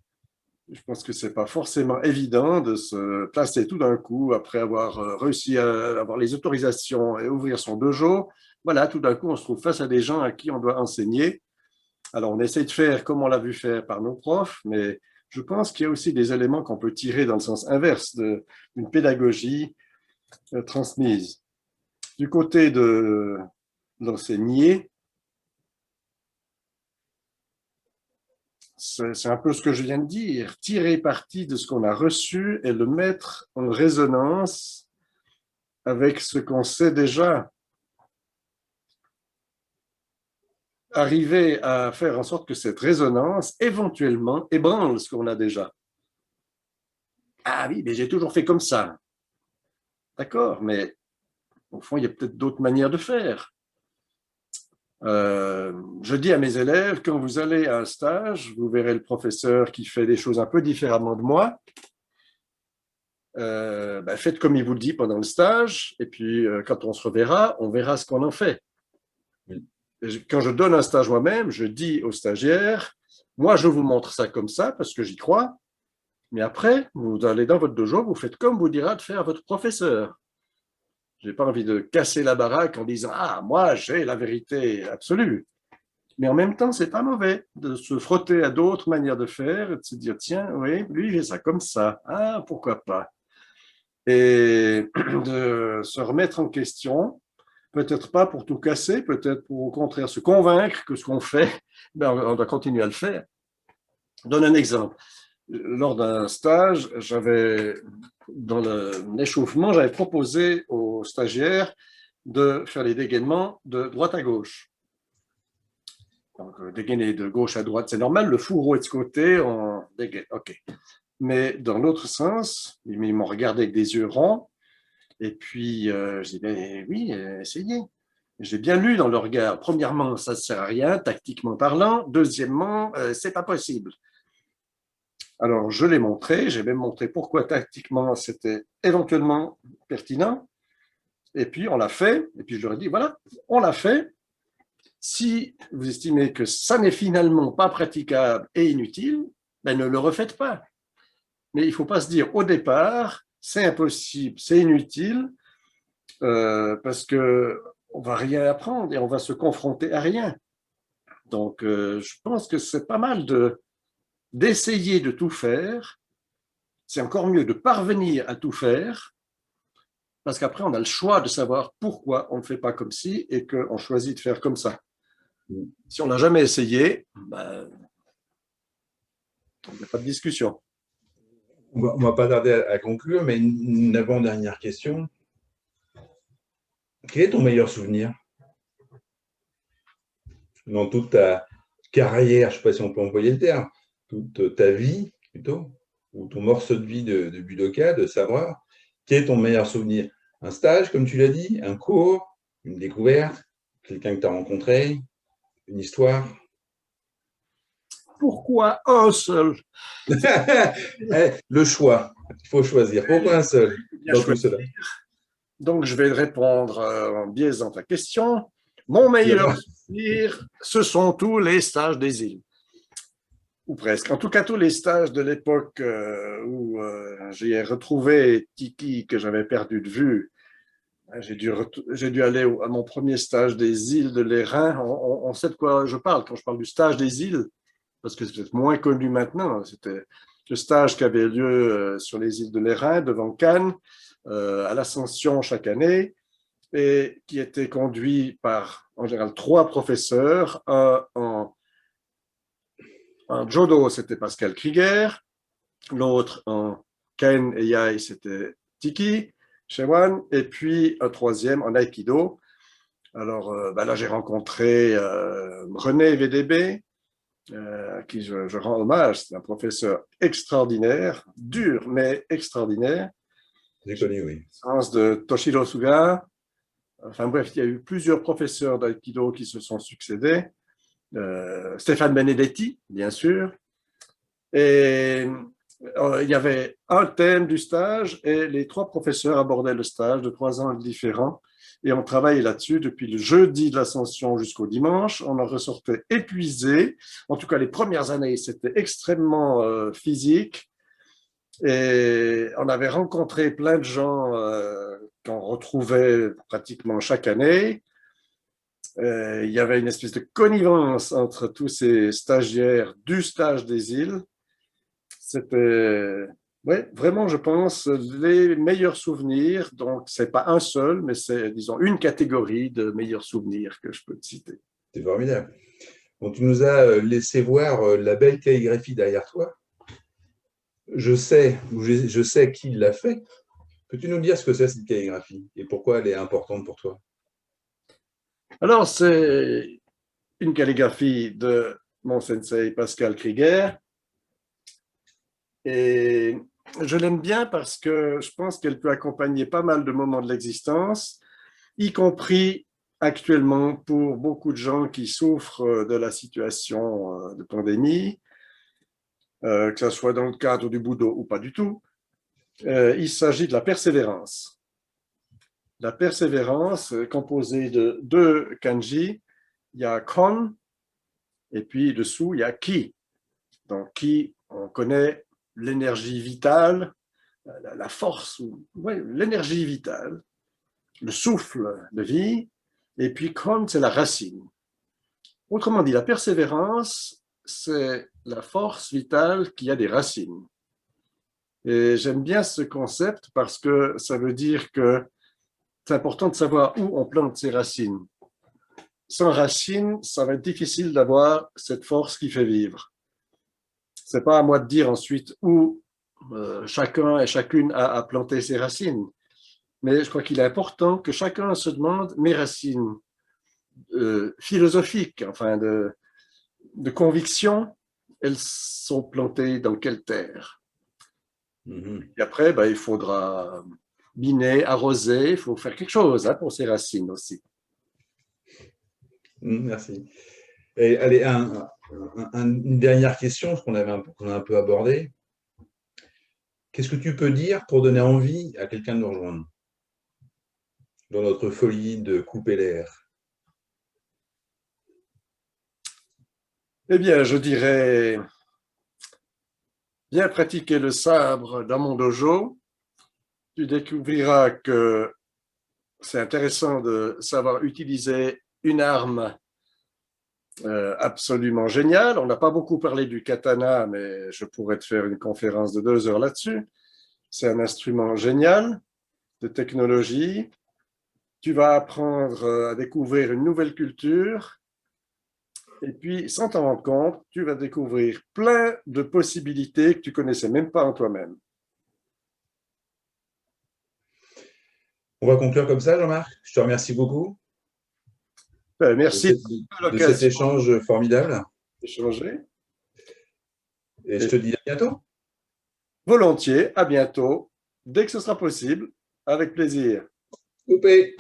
Je pense que ce n'est pas forcément évident de se placer tout d'un coup, après avoir réussi à avoir les autorisations et ouvrir son dojo. Voilà, tout d'un coup, on se trouve face à des gens à qui on doit enseigner. Alors, on essaie de faire comme on l'a vu faire par nos profs, mais je pense qu'il y a aussi des éléments qu'on peut tirer dans le sens inverse d'une pédagogie transmise. Du côté de l'enseigner, c'est un peu ce que je viens de dire, tirer parti de ce qu'on a reçu et le mettre en résonance avec ce qu'on sait déjà. Arriver à faire en sorte que cette résonance, éventuellement, ébranle ce qu'on a déjà. Ah oui, mais j'ai toujours fait comme ça. D'accord, mais au fond, il y a peut-être d'autres manières de faire. Je dis à mes élèves, quand vous allez à un stage, vous verrez le professeur qui fait des choses un peu différemment de moi. Faites comme il vous le dit pendant le stage, et puis quand on se reverra, on verra ce qu'on en fait. Quand je donne un stage moi-même, je dis aux stagiaires, moi je vous montre ça comme ça parce que j'y crois, mais après, vous allez dans votre dojo, vous faites comme vous dira de faire votre professeur. Je n'ai pas envie de casser la baraque en disant « Ah, moi j'ai la vérité absolue ». Mais en même temps, c'est pas mauvais de se frotter à d'autres manières de faire et de se dire « Tiens, oui, lui, il fait ça comme ça. Ah, pourquoi pas ?» Et de se remettre en question, peut-être pas pour tout casser, peut-être pour au contraire se convaincre que ce qu'on fait, on doit continuer à le faire. Je donne un exemple. Lors d'un stage, dans l'échauffement, j'avais proposé aux stagiaires de faire les dégainements de droite à gauche. Donc, dégainer de gauche à droite, c'est normal, le fourreau est de ce côté, on dégaine, ok. Mais dans l'autre sens, ils m'ont regardé avec des yeux ronds, et puis je dis, ben oui, essayez. J'ai bien lu dans le regard, premièrement, ça ne sert à rien, tactiquement parlant, deuxièmement, c'est pas possible. Alors, je l'ai montré, j'ai même montré pourquoi tactiquement c'était éventuellement pertinent. Et puis, on l'a fait. Et puis, je leur ai dit, voilà, on l'a fait. Si vous estimez que ça n'est finalement pas praticable et inutile, ben ne le refaites pas. Mais il ne faut pas se dire au départ, c'est impossible, c'est inutile, parce qu'on ne va rien apprendre et on va se confronter à rien. Donc, je pense que c'est pas mal d'essayer de tout faire. C'est encore mieux de parvenir à tout faire, parce qu'après, on a le choix de savoir pourquoi on ne fait pas comme ci et qu'on choisit de faire comme ça. Si on n'a jamais essayé, ben, il n'y a pas de discussion. On ne va pas tarder à conclure, mais une avant-dernière question. Quel est ton meilleur souvenir? dans toute ta carrière, je ne sais pas si on peut employer le terme, toute ta vie plutôt, ou ton morceau de vie de judoka, de sabreur, quel est ton meilleur souvenir? Un stage, comme tu l'as dit, un cours, une découverte, quelqu'un que tu as rencontré, une histoire? Pourquoi un seul? Le choix, il faut choisir. Pourquoi un seul Bien dans tout choisi. cela? Donc, je vais répondre en biaisant ta question. Mon Tu vas meilleur voir. souvenir, ce sont tous les stages des îles, ou presque. En tout cas, tous les stages de l'époque où j'ai retrouvé Tiki que j'avais perdu de vue. J'ai dû aller à mon premier stage des îles de l'Airain. On sait de quoi je parle quand je parle du stage des îles, parce que c'est peut-être moins connu maintenant. C'était le stage qui avait lieu sur les îles de l'Airain, devant Cannes, à l'Ascension chaque année, et qui était conduit par, en général, 3 professeurs. En judo, c'était Pascal Krieger. L'autre, en Ken et Yai, c'était Tiki Shewan. Et puis un troisième en Aikido. Alors là, j'ai rencontré René VDB, à qui je rends hommage. C'est un professeur extraordinaire, dur, mais extraordinaire. J'ai connu, oui. Sens de Toshiro Suga. Enfin bref, il y a eu plusieurs professeurs d'aïkido qui se sont succédés. Stéphane Benedetti, bien sûr. Et il y avait un thème du stage et les 3 professeurs abordaient le stage de 3 ans différents. Et on travaillait là-dessus depuis le jeudi de l'Ascension jusqu'au dimanche. On en ressortait épuisé. En tout cas, les premières années, c'était extrêmement physique. Et on avait rencontré plein de gens qu'on retrouvait pratiquement chaque année. Il y avait une espèce de connivence entre tous ces stagiaires du stage des îles. C'était, ouais, vraiment, je pense, les meilleurs souvenirs. Donc, c'est pas un seul, mais c'est, disons, une catégorie de meilleurs souvenirs que je peux te citer. C'est formidable. Bon, tu nous as laissé voir la belle calligraphie derrière toi. Je sais qui l'a fait. Peux-tu nous dire ce que c'est cette calligraphie et pourquoi elle est importante pour toi? Alors, c'est une calligraphie de mon sensei Pascal Krieger. Et je l'aime bien parce que je pense qu'elle peut accompagner pas mal de moments de l'existence, y compris actuellement pour beaucoup de gens qui souffrent de la situation de pandémie, que ce soit dans le cadre du Budo ou pas du tout. Il s'agit de la persévérance. La persévérance composée de 2 kanji. Il y a kon et puis dessous, il y a ki. Donc, ki, on connaît l'énergie vitale, la force, ouais, l'énergie vitale, le souffle de vie. Et puis, kon, c'est la racine. Autrement dit, la persévérance, c'est la force vitale qui a des racines. Et j'aime bien ce concept parce que ça veut dire que c'est important de savoir où on plante ses racines. Sans racines, ça va être difficile d'avoir cette force qui fait vivre. C'est pas à moi de dire ensuite où chacun et chacune a planté ses racines. Mais je crois qu'il est important que chacun se demande mes racines philosophiques, enfin de conviction, elles sont plantées dans quelle terre? Et après, il faudra miner, arroser, il faut faire quelque chose pour ces racines aussi. Merci. Et allez, une dernière question, ce qu'on a un peu abordé. Qu'est-ce que tu peux dire pour donner envie à quelqu'un de nous rejoindre dans notre folie de couper l'air? Eh bien, je dirais bien pratiquer le sabre dans mon dojo. Tu découvriras que c'est intéressant de savoir utiliser une arme absolument géniale. On n'a pas beaucoup parlé du katana, mais je pourrais te faire une conférence de 2 heures là-dessus. C'est un instrument génial de technologie. Tu vas apprendre à découvrir une nouvelle culture. Et puis, sans t'en rendre compte, tu vas découvrir plein de possibilités que tu ne connaissais même pas en toi-même. On va conclure comme ça, Jean-Marc. Je te remercie beaucoup. Merci de cet échange formidable. d'échanger. Et je te dis à bientôt. Volontiers, à bientôt, dès que ce sera possible, avec plaisir. Coupé.